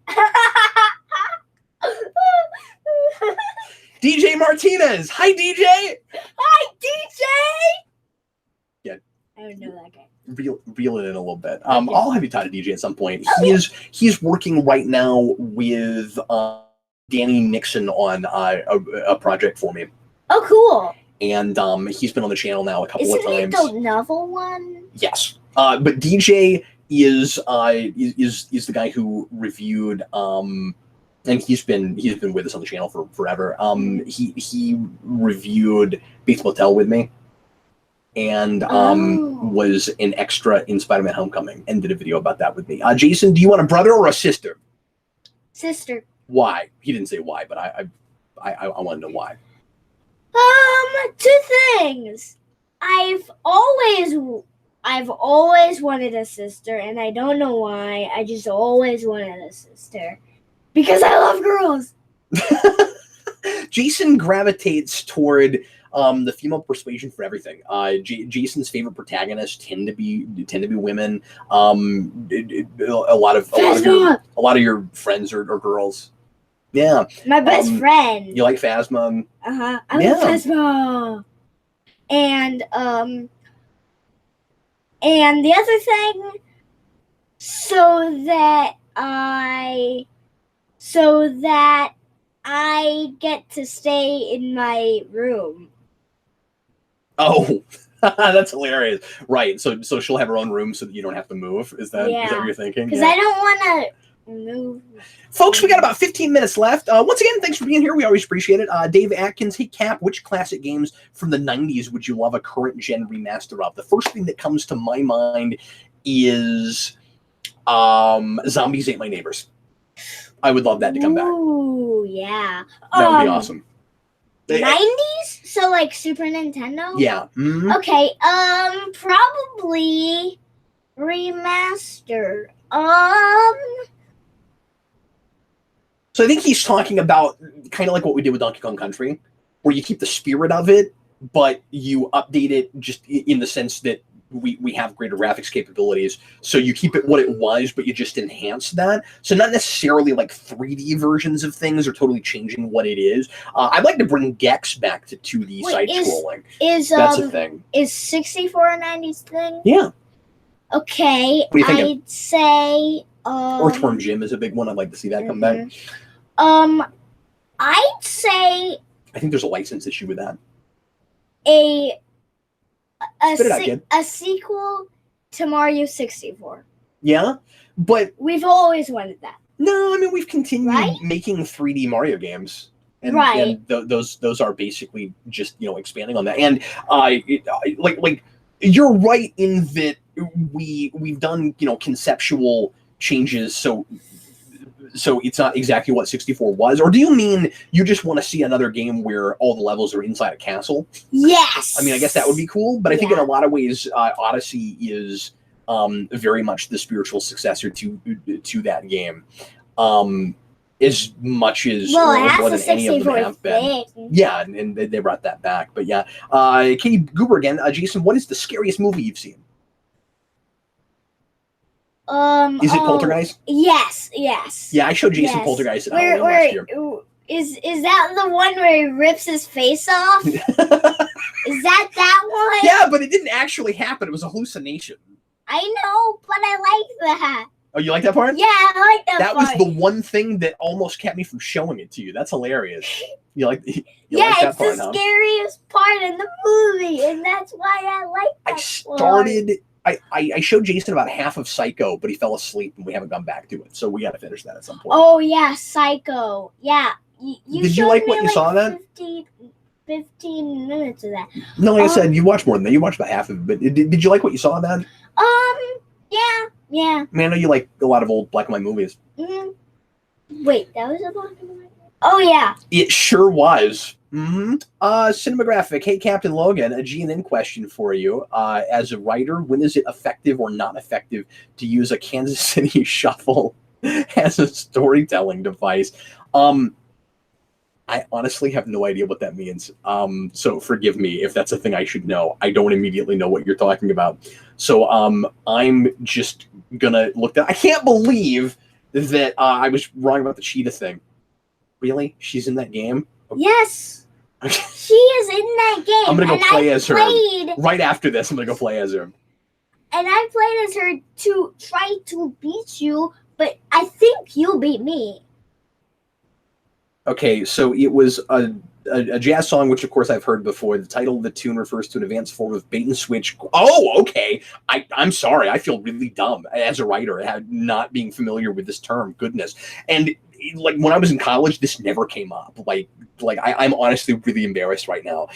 DJ Martinez. Hi, DJ. Hi, DJ. Yeah. I don't know that guy. Reel it in a little bit. I'll have you talk to DJ at some point. He's working right now with Danny Nixon on a project for me. Oh, cool. And he's been on the channel now a couple of times. Isn't it the novel one? Yes. But DJ is the guy who reviewed and he's been with us on the channel for forever. He reviewed Bates Motel with me, and was an extra in Spider-Man: Homecoming, and did a video about that with me. Jason, do you want a brother or a sister? Sister. Why? He didn't say why, but I want to know why. Two things. I've always wanted a sister, and I don't know why. I just always wanted a sister. Because I love girls. Jason gravitates toward the female persuasion for everything. Jason's favorite protagonists tend to be women. A lot of your friends are girls. Yeah. My best friend. You like Phasma? I love Phasma. And the other thing, so that I get to stay in my room. Oh, that's hilarious. Right. So she'll have her own room so that you don't have to move. Is that what you're thinking? Because I don't want to move. Folks, we got about 15 minutes left. Once again, thanks for being here. We always appreciate it. Dave Atkins, hey, Cap, which classic games from the 90s would you love a current gen remaster of? The first thing that comes to my mind is Zombies Ate My Neighbors. I would love that to come back. Ooh, yeah. That would be awesome. 90s? So like Super Nintendo? Yeah. Mm-hmm. Okay, probably remaster. So I think he's talking about kind of like what we did with Donkey Kong Country, where you keep the spirit of it, but you update it just in the sense that we have greater graphics capabilities. So you keep it what it was, but you just enhance that. So not necessarily like 3D versions of things or totally changing what it is. I'd like to bring Gex back to 2D side-scrolling. That's a thing. Is 64 a 90s thing? Yeah. Okay, what do you think? I'd say... Earthworm Jim is a big one. I'd like to see that come back. I'd say... I think there's a license issue with that. A sequel to Mario 64. Yeah, but we've always wanted that. No, I mean we've continued making 3D Mario games, and, and those are basically just expanding on that. And like you're right in that we've done conceptual changes, so it's not exactly what 64 was. Or do you mean you just want to see another game where all the levels are inside a castle? Yes. I mean, I guess that would be cool, but I think in a lot of ways, Odyssey is very much the spiritual successor to that game. As much as more than any of them have been. Yeah, and they brought that back. But yeah, Katie Goober again. Jason, what is the scariest movie you've seen? Is it Poltergeist? Yes. Yeah, I showed Jason Poltergeist at Halloween last year. Is that the one where he rips his face off? Is that one? Yeah, but it didn't actually happen. It was a hallucination. I know, but I like that. Oh, you like that part? Yeah, I like that part. That was the one thing that almost kept me from showing it to you. That's hilarious. You like that it's part, the scariest part in the movie, and that's why I like that part. I showed Jason about half of Psycho, but he fell asleep, and we haven't gone back to it. So we got to finish that at some point. Oh, yeah, Psycho. Yeah. Did you like what you saw then? 15 minutes of that. No, like I said, you watched more than that. You watched about half of it. But did you like what you saw then? Yeah. I mean, I know you like a lot of old black and white movies. Mm-hmm. Wait, that was a black and white? Oh, yeah. It sure was. Mm-hmm. Cinematographic. Hey, Captain Logan, a G&N question for you. As a writer, when is it effective or not effective to use a Kansas City shuffle as a storytelling device? I honestly have no idea what that means. So forgive me if that's a thing I should know. I don't immediately know what you're talking about. So I'm just gonna look that. I can't believe that I was wrong about the cheetah thing. Really? She's in that game? Okay. Yes. She is in that game. I'm gonna go play as her. Right after this, I'm gonna go play as her. And I played as her to try to beat you, but I think you beat me. Okay, so it was a jazz song, which of course I've heard before. The title of the tune refers to an advanced form of bait and switch. Oh, okay. I'm sorry. I feel really dumb as a writer, not being familiar with this term. Goodness. And like when I was in college, this never came up. I'm honestly really embarrassed right now.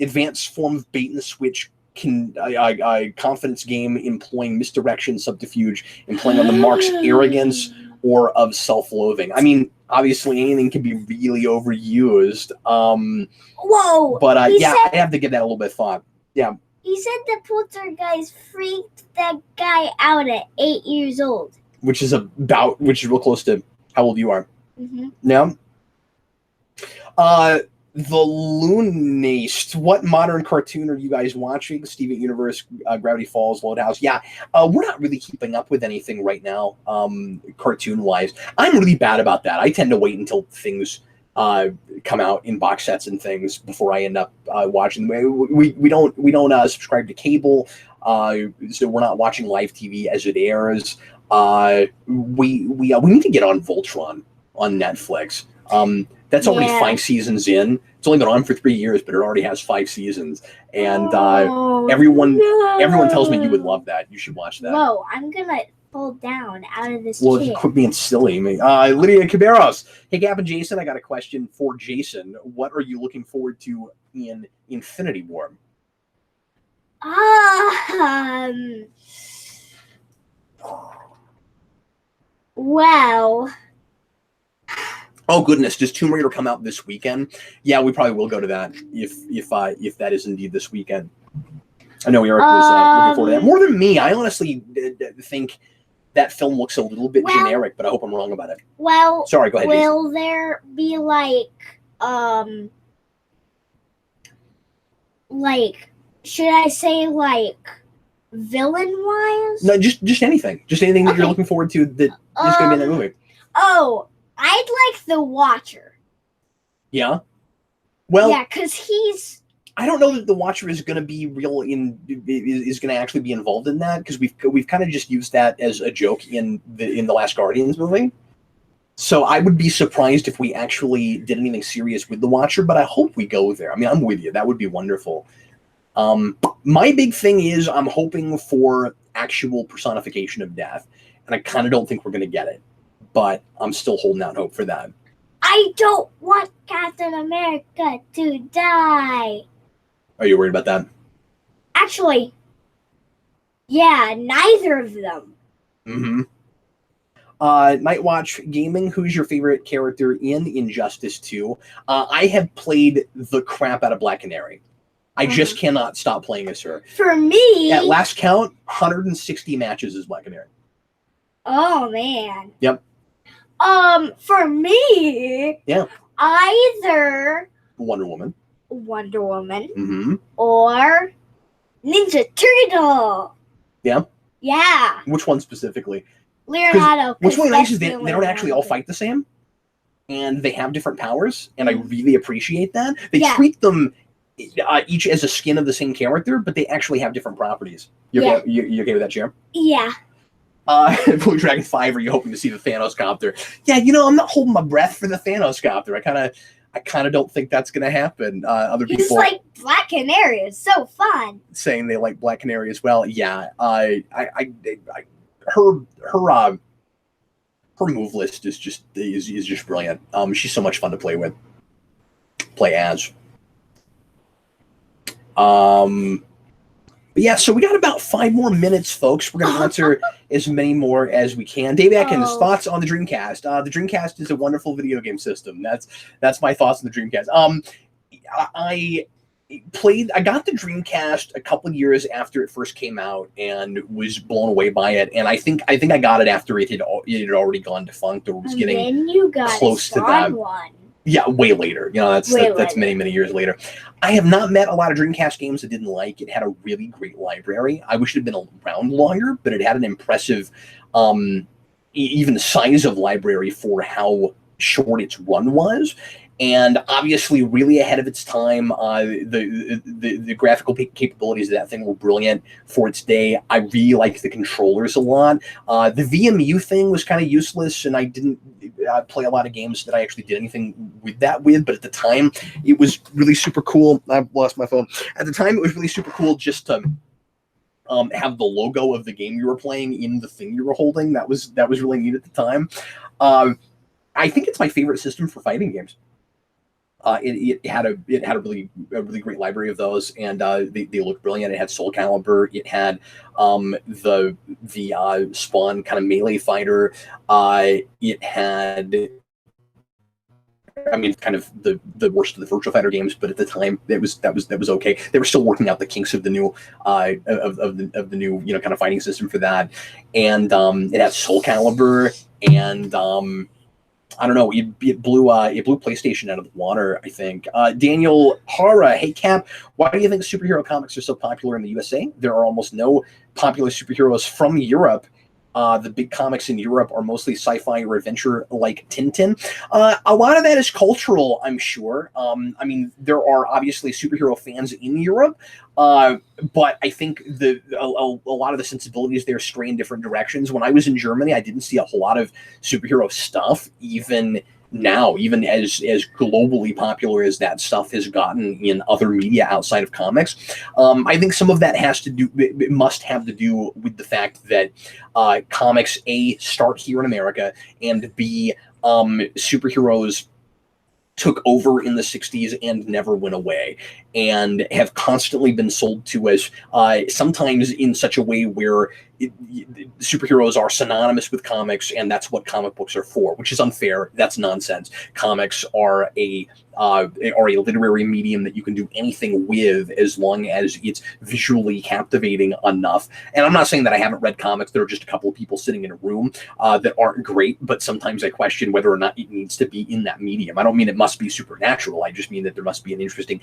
Advanced form of bait and switch. Confidence game employing misdirection, subterfuge, and playing on the mark's arrogance or of self-loathing. I mean, obviously anything can be really overused. Whoa! But I have to give that a little bit of thought. Yeah. He said the poltergeist freaked that guy out at 8 years old. Which is real close to how old you are. Mm-hmm. Yeah. The Lunast. What modern cartoon are you guys watching? Steven Universe, Gravity Falls, Loadhouse. Yeah, we're not really keeping up with anything right now, cartoon-wise. I'm really bad about that. I tend to wait until things come out in box sets and things before I end up watching them. We don't subscribe to cable, so we're not watching live TV as it airs. We need to get on Voltron on Netflix. That's already 5 seasons in. It's only been on for 3 years, but it already has 5 seasons. And everyone tells me you would love that. You should watch that. Whoa, I'm gonna fall down out of this chair. Quit being silly. Lydia Caberos. Hey, Gab and Jason, I got a question for Jason. What are you looking forward to in Infinity War? Well... Oh goodness! Does Tomb Raider come out this weekend? Yeah, we probably will go to that if that is indeed this weekend. I know Eric was looking forward to that more than me. I honestly think that film looks a little bit generic, but I hope I'm wrong about it. Well, sorry. Go ahead. Will Jason. there be should I say villain-wise? No, just anything. Just anything that you're looking forward to that is going to be in that movie. Oh. I'd like the Watcher. Yeah? Well... Yeah, because he's... I don't know that the Watcher is going to be is going to actually be involved in that, because we've kind of just used that as a joke in the Last Guardians movie. So I would be surprised if we actually did anything serious with the Watcher, but I hope we go there. I mean, I'm with you. That would be wonderful. My big thing is I'm hoping for actual personification of death, and I kind of don't think we're going to get it. But I'm still holding out hope for that. I don't want Captain America to die. Are you worried about that? Actually, yeah, neither of them. Mm-hmm. Nightwatch Gaming, who's your favorite character in Injustice 2? I have played the crap out of Black Canary. I just cannot stop playing as her. For me, At last count, 160 matches as Black Canary. Oh man. Yep. For me, yeah, either Wonder Woman, or Ninja Turtle. Yeah. Yeah. Which one specifically? Leonardo. What's really nice is they don't actually all fight the same, and they have different powers, and I really appreciate that. They treat them each as a skin of the same character, but they actually have different properties. You okay with that, Chair? Yeah. Blue Dragon 5, are you hoping to see the Thanos copter? Yeah, I'm not holding my breath for the Thanos copter. I kind of don't think that's going to happen. Other He's people like Black Canary. It's so fun. Saying they like Black Canary as well. Yeah, her move list is just brilliant. She's so much fun to play with. Play as. But yeah, so we got about 5 more minutes, folks. We're going to answer as many more as we can. Dave Atkins, thoughts on the Dreamcast? The Dreamcast is a wonderful video game system. That's my thoughts on the Dreamcast. I got the Dreamcast a couple of years after it first came out and was blown away by it. And I think I got it after it had already gone defunct or was getting close to that. Yeah, way later. That's many years later. I have not met a lot of Dreamcast games I didn't like. It had a really great library. I wish it had been around longer, but it had an impressive, even size of library for how short its run was. And obviously really ahead of its time. The graphical capabilities of that thing were brilliant for its day. I really liked the controllers a lot. The VMU thing was kind of useless, and I didn't play a lot of games that I actually did anything with that with, but at the time, it was really super cool. I've lost my phone. At the time, it was really super cool just to have the logo of the game you were playing in the thing you were holding. That was really neat at the time. I think it's my favorite system for fighting games. It had a really great library of those, and they looked brilliant. It had Soul Calibur. It had the Spawn kind of melee fighter. It had, kind of the worst of the Virtua Fighter games, but at the time that was okay. They were still working out the kinks of the new of the new kind of fighting system for that, and it had Soul Calibur and. I don't know. It blew PlayStation out of the water, I think. Daniel Hara, hey Cap, why do you think superhero comics are so popular in the USA? There are almost no popular superheroes from Europe. The big comics in Europe are mostly sci-fi or adventure like Tintin. A lot of that is cultural, I'm sure. There are obviously superhero fans in Europe, but I think a lot of the sensibilities there stray in different directions. When I was in Germany, I didn't see a whole lot of superhero stuff, even now, even as globally popular as that stuff has gotten in other media outside of comics. I think some of that must have to do with the fact that comics, A, start here in America, and B, superheroes took over in the 60s and never went away, and have constantly been sold to us, sometimes in such a way where superheroes are synonymous with comics, and that's what comic books are for, which is unfair. That's nonsense. Comics are a literary medium that you can do anything with as long as it's visually captivating enough. And I'm not saying that I haven't read comics. There are just a couple of people sitting in a room that aren't great, but sometimes I question whether or not it needs to be in that medium. I don't mean it must be supernatural. I just mean that there must be an interesting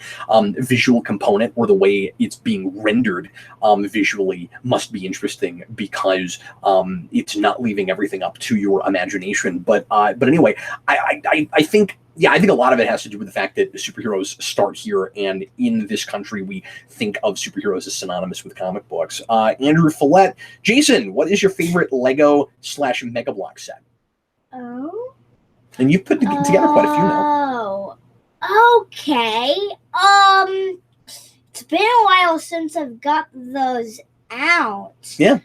visual component, or the way it's being rendered visually must be interesting, because it's not leaving everything up to your imagination. But anyway, I think a lot of it has to do with the fact that superheroes start here, and in this country, we think of superheroes as synonymous with comic books. Andrew Follett, Jason, what is your favorite Lego/Mega Block set? Oh. And you've put together quite a few now. Oh, okay. It's been a while since I've got those out. Yeah.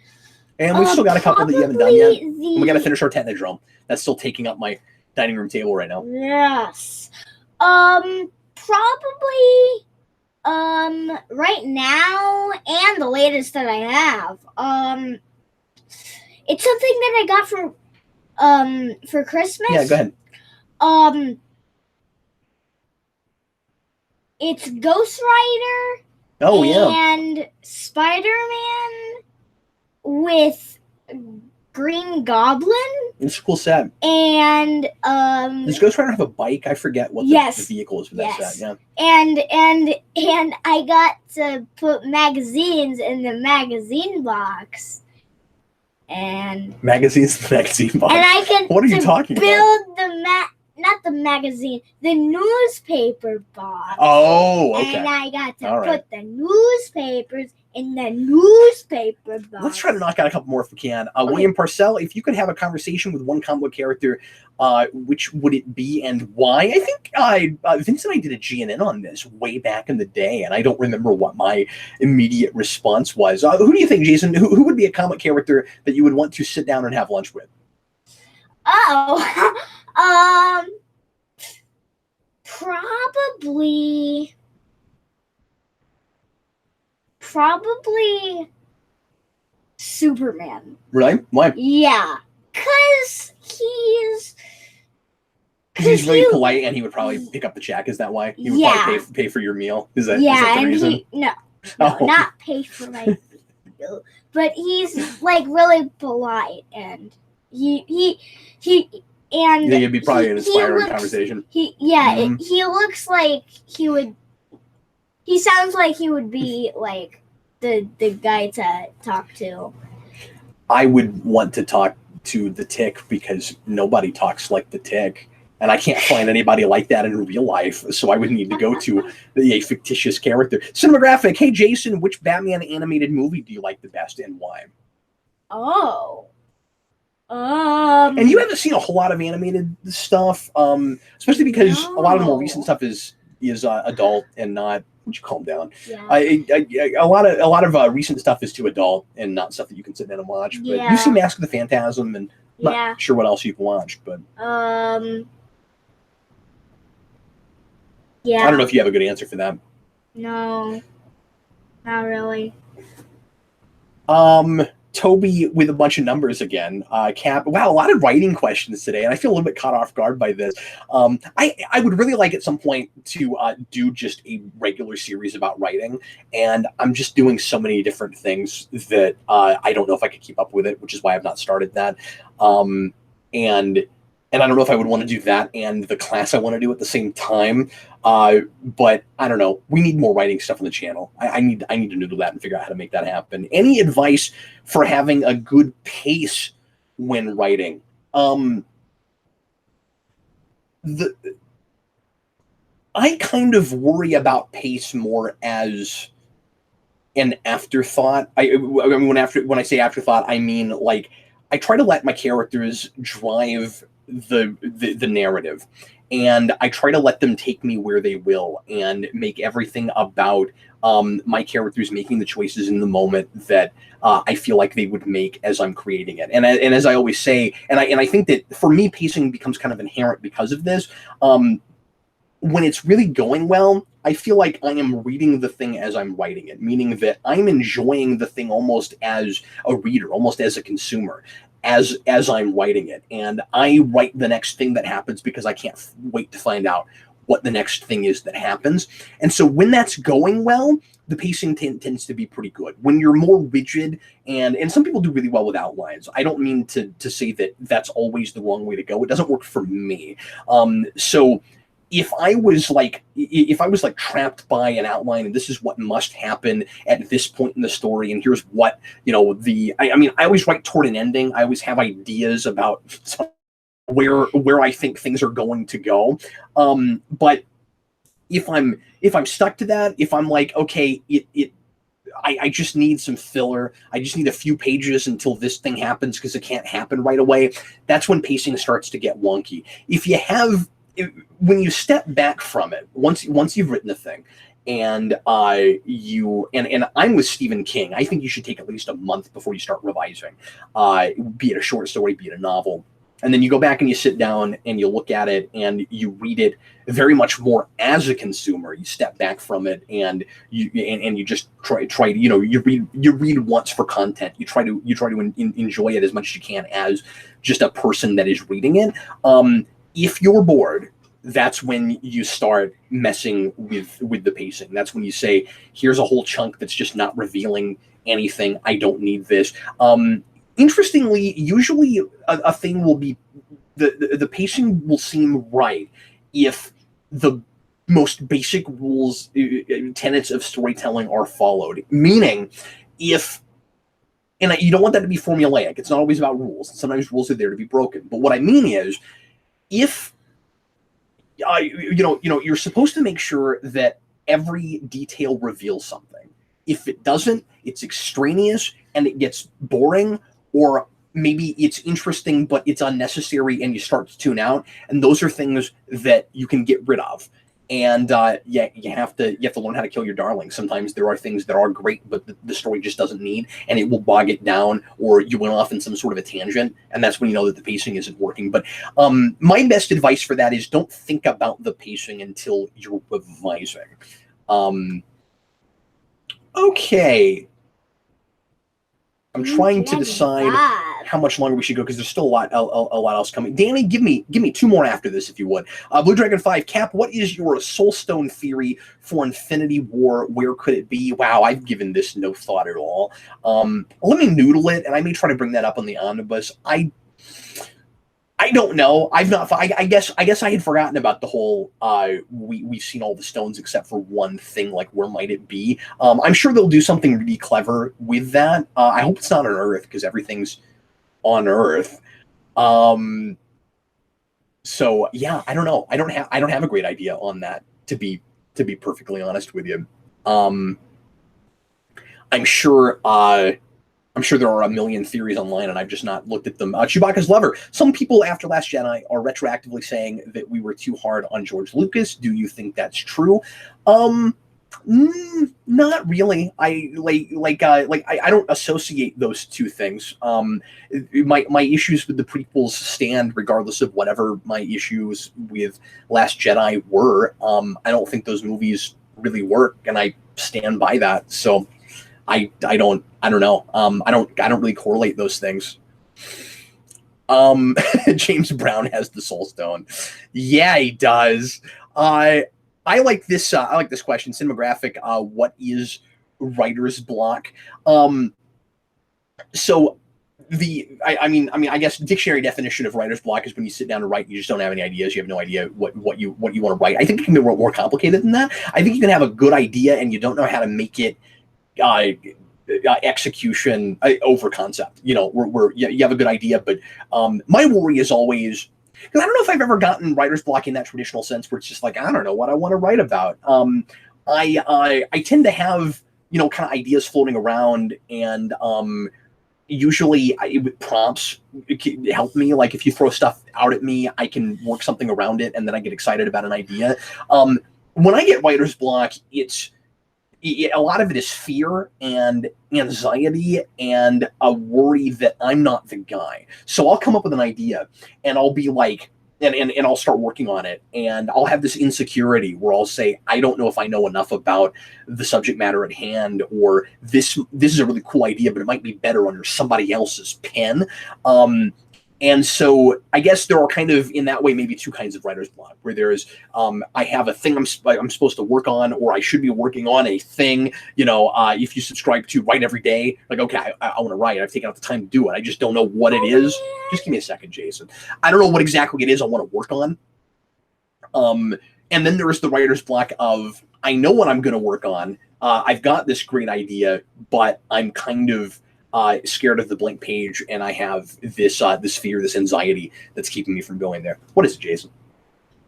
And we've still got a couple that you haven't done yet. And we got to finish our Technodrome. That's still taking up my dining room table right now. Yes. Probably right now, and the latest that I have. It's something that I got for Christmas. Yeah, go ahead. It's Ghost Rider Oh yeah. And Spider-Man with Green Goblin. It's a cool set. And does Ghost Rider have a bike? I forget what the vehicle is for that set. Yeah. And I got to put magazines in the magazine box. And magazines in the magazine box. And I could what are you talking build about? Not the magazine, the newspaper box. Oh, okay. And I got to put the newspapers in the newspaper box. Let's try to knock out a couple more if we can. William Parcell, if you could have a conversation with one comic book character, which would it be and why? I think Vince and I did a GNN on this way back in the day, and I don't remember what my immediate response was. Who do you think, Jason? Who would be a comic character that you would want to sit down and have lunch with? Oh, probably Superman. Really? Why? Yeah, because he's really polite and he would probably pick up the check. Is that why? He would probably pay for your meal. Is that the reason? Not pay for my meal, but he's like really polite and he and it'd be probably an inspiring conversation. He looks like he would. He sounds like he would be like the guy to talk to. I would want to talk to the Tick because nobody talks like the Tick, and I can't find anybody like that in real life. So I would need to go to a fictitious character. Cinematographic. Hey Jason, which Batman animated movie do you like the best and why? Oh. And you haven't seen a whole lot of animated stuff, especially because a lot of the more recent stuff is adult and not. Would you calm down? Yeah. A lot of recent stuff is too adult and not stuff that you can sit down and watch. But you see Mask of the Phantasm and not sure what else you've watched, but yeah. I don't know if you have a good answer for that. No, not really. Toby with a bunch of numbers again. Cap. Wow, a lot of writing questions today, and I feel a little bit caught off guard by this. I would really like at some point to do just a regular series about writing, and I'm just doing so many different things that I don't know if I could keep up with it, which is why I've not started that. And I don't know if I would want to do that and the class I want to do at the same time. But I don't know. We need more writing stuff on the channel. I need to noodle that and figure out how to make that happen. Any advice for having a good pace when writing? I kind of worry about pace more as an afterthought. When I say afterthought, I mean like I try to let my characters drive the narrative, and I try to let them take me where they will and make everything about my characters making the choices in the moment that I feel like they would make as I'm creating it. And as I always say, and I think that for me pacing becomes kind of inherent because of this. When it's really going well, I feel like I am reading the thing as I'm writing it, meaning that I'm enjoying the thing almost as a reader, almost as a consumer, as I'm writing it. And I write the next thing that happens because I can't wait to find out what the next thing is that happens. And so when that's going well, the pacing tends to be pretty good. When you're more rigid, and some people do really well with outlines. I don't mean to say that that's always the wrong way to go. It doesn't work for me. So if I was like trapped by an outline and this is what must happen at this point in the story, and here's what, I always write toward an ending. I always have ideas about where I think things are going to go. But if I'm stuck to that, if I'm like, okay, I just need some filler. I just need a few pages until this thing happens because it can't happen right away. That's when pacing starts to get wonky. When you step back from it, once you've written the thing, and I'm with Stephen King. I think you should take at least a month before you start revising, be it a short story, be it a novel. And then you go back and you sit down and you look at it and you read it very much more as a consumer. You step back from it and you just try you read once for content. You try to enjoy it as much as you can as just a person that is reading it. If you're bored, that's when you start messing with the pacing. That's when you say, here's a whole chunk that's just not revealing anything. I don't need this. Interestingly, usually a thing will be the pacing will seem right if the most basic rules, tenets of storytelling are followed. Meaning, if and you don't want that to be formulaic. It's not always about rules. Sometimes rules are there to be broken. But what I mean is, if you're supposed to make sure that every detail reveals something. If it doesn't, it's extraneous and it gets boring, or maybe it's interesting but it's unnecessary and you start to tune out. And those are things that you can get rid of. And you have to learn how to kill your darlings. Sometimes there are things that are great, but the story just doesn't need, and it will bog it down, or you went off in some sort of a tangent, and that's when you know that the pacing isn't working. But my best advice for that is don't think about the pacing until you're revising. Okay. I'm trying to decide how much longer we should go because there's still a lot else coming. Danny, give me 2 more after this if you would. Blue Dragon 5, Cap, what is your Soulstone theory for Infinity War? Where could it be? Wow, I've given this no thought at all. Let me noodle it, and I may try to bring that up on the omnibus. I don't know. I've not. I guess I had forgotten about the whole. We've seen all the stones except for one thing. Like, where might it be? I'm sure they'll do something really clever with that. I hope it's not on Earth because everything's on Earth. So yeah, I don't know. I don't have a great idea on that. To be perfectly honest with you, I'm sure. I'm sure there are a million theories online, and I've just not looked at them. Chewbacca's lover. Some people after Last Jedi are retroactively saying that we were too hard on George Lucas. Do you think that's true? Not really. I don't associate those two things. My issues with the prequels stand regardless of whatever my issues with Last Jedi were. I don't think those movies really work, and I stand by that. So I don't know. I don't really correlate those things. James Brown has the Soul Stone. Yeah, he does. I like this. I like this question. Cinematographic. What is writer's block? So I guess dictionary definition of writer's block is when you sit down to write, you just don't have any ideas. You have no idea what you want to write. I think it can be more complicated than that. I think you can have a good idea and you don't know how to make it execution over concept. You know, where you have a good idea, but my worry is always, because I don't know if I've ever gotten writer's block in that traditional sense where it's just like, I don't know what I want to write about. I tend to have, kind of ideas floating around, and usually prompts help me. Like if you throw stuff out at me, I can work something around it, and then I get excited about an idea. When I get writer's block, a lot of it is fear and anxiety and a worry that I'm not the guy. So I'll come up with an idea and I'll be like, and I'll start working on it, and I'll have this insecurity where I'll say, I don't know if I know enough about the subject matter at hand, or this is a really cool idea, but it might be better under somebody else's pen. And so I guess there are kind of, in that way, maybe two kinds of writer's block, where there's, I have a thing I'm supposed to work on, or I should be working on a thing. If you subscribe to Write Every Day, like, okay, I want to write. I've taken out the time to do it. I just don't know what it is. Just give me a second, Jason. I don't know what exactly it is I want to work on. And then there is the writer's block of, I know what I'm going to work on. I've got this great idea, but I'm kind of scared of the blank page, and I have this fear, this anxiety that's keeping me from going there. What is it, Jason?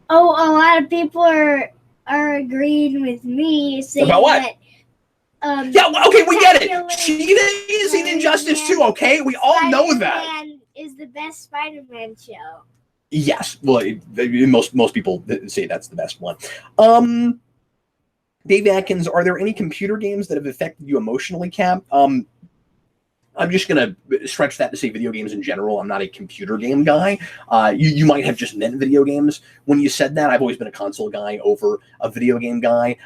Oh, a lot of people are agreeing with me, saying about what? That, okay, we get it. Cheetah is in Injustice too. Okay, we all know that. Spider-Man is the best Spider-Man show. Yes, well, most people say that's the best one. Dave Atkins, are there any computer games that have affected you emotionally, Cap? I'm just going to stretch that to say video games in general. I'm not a computer game guy. You might have just meant video games when you said that. I've always been a console guy over a video game guy.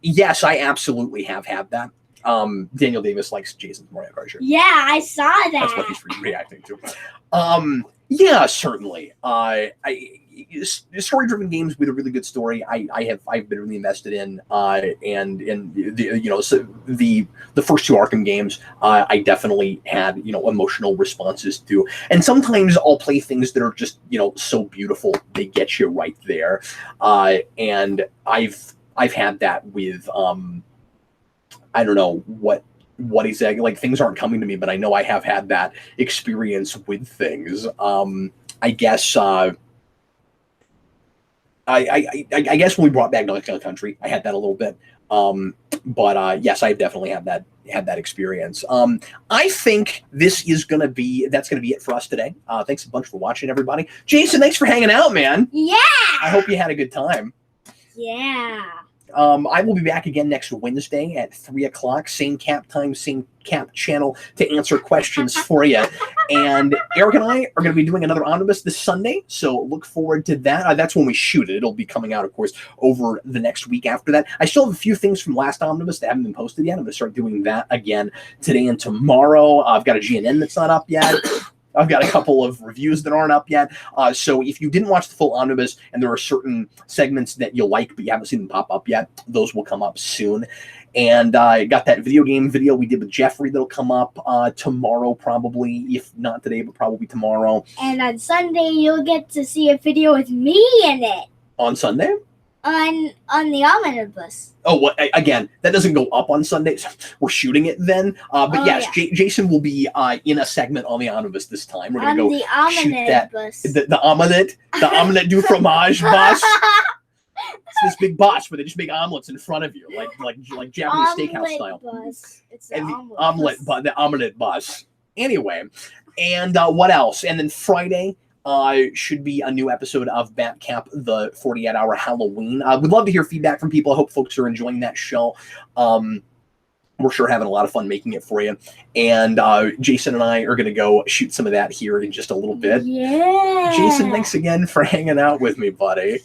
Yes, I absolutely have had that. Daniel Davis likes Jason's Mario Kart shirt. Yeah, I saw that. That's what he's reacting to. Yeah, certainly. story-driven games with a really good story, I've been really invested in, and so the first two Arkham games, I definitely had emotional responses to, and sometimes I'll play things that are just so beautiful they get you right there, and I've had that with I don't know what exactly, like, things aren't coming to me, but I know I have had that experience with things. I guess I guess when we brought back Knuckle Country, I had that a little bit. But yes, I definitely had that experience. I think that's gonna be it for us today. Thanks a bunch for watching, everybody. Jayson, thanks for hanging out, man. Yeah. I hope you had a good time. Yeah. I will be back again next Wednesday at 3 o'clock, same cap time, same cap channel, to answer questions for you. And Eric and I are going to be doing another omnibus this Sunday, so look forward to that. That's when we shoot it. It'll be coming out, of course, over the next week after that. I still have a few things from last omnibus that haven't been posted yet. I'm going to start doing that again today and tomorrow. I've got a GNN that's not up yet. I've got a couple of reviews that aren't up yet. So if you didn't watch the full omnibus and there are certain segments that you like but you haven't seen them pop up yet, those will come up soon. And I got that video game video we did with Jeffrey that'll come up tomorrow, probably. If not today, but probably tomorrow. And on Sunday, you'll get to see a video with me in it. On Sunday? On the omnibus. Oh, well, again, that doesn't go up on Sunday. We're shooting it then. But yes, yeah. Jayson will be in a segment on the omnibus this time. We're going to go shoot that. The omelette du fromage bus. It's this big bus where they just make omelets in front of you, like Japanese steakhouse style. Bus. It's the omelet bus. Anyway, and what else? And then Friday should be a new episode of Batcap, the 48-hour Halloween. We'd love to hear feedback from people. I hope folks are enjoying that show. We're sure having a lot of fun making it for you. And Jayson and I are going to go shoot some of that here in just a little bit. Yeah. Jayson, thanks again for hanging out with me, buddy.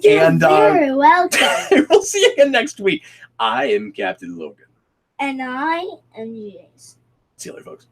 You're very welcome. We'll see you again next week. I am Captain Logan. And I am Jayson. See you later, folks.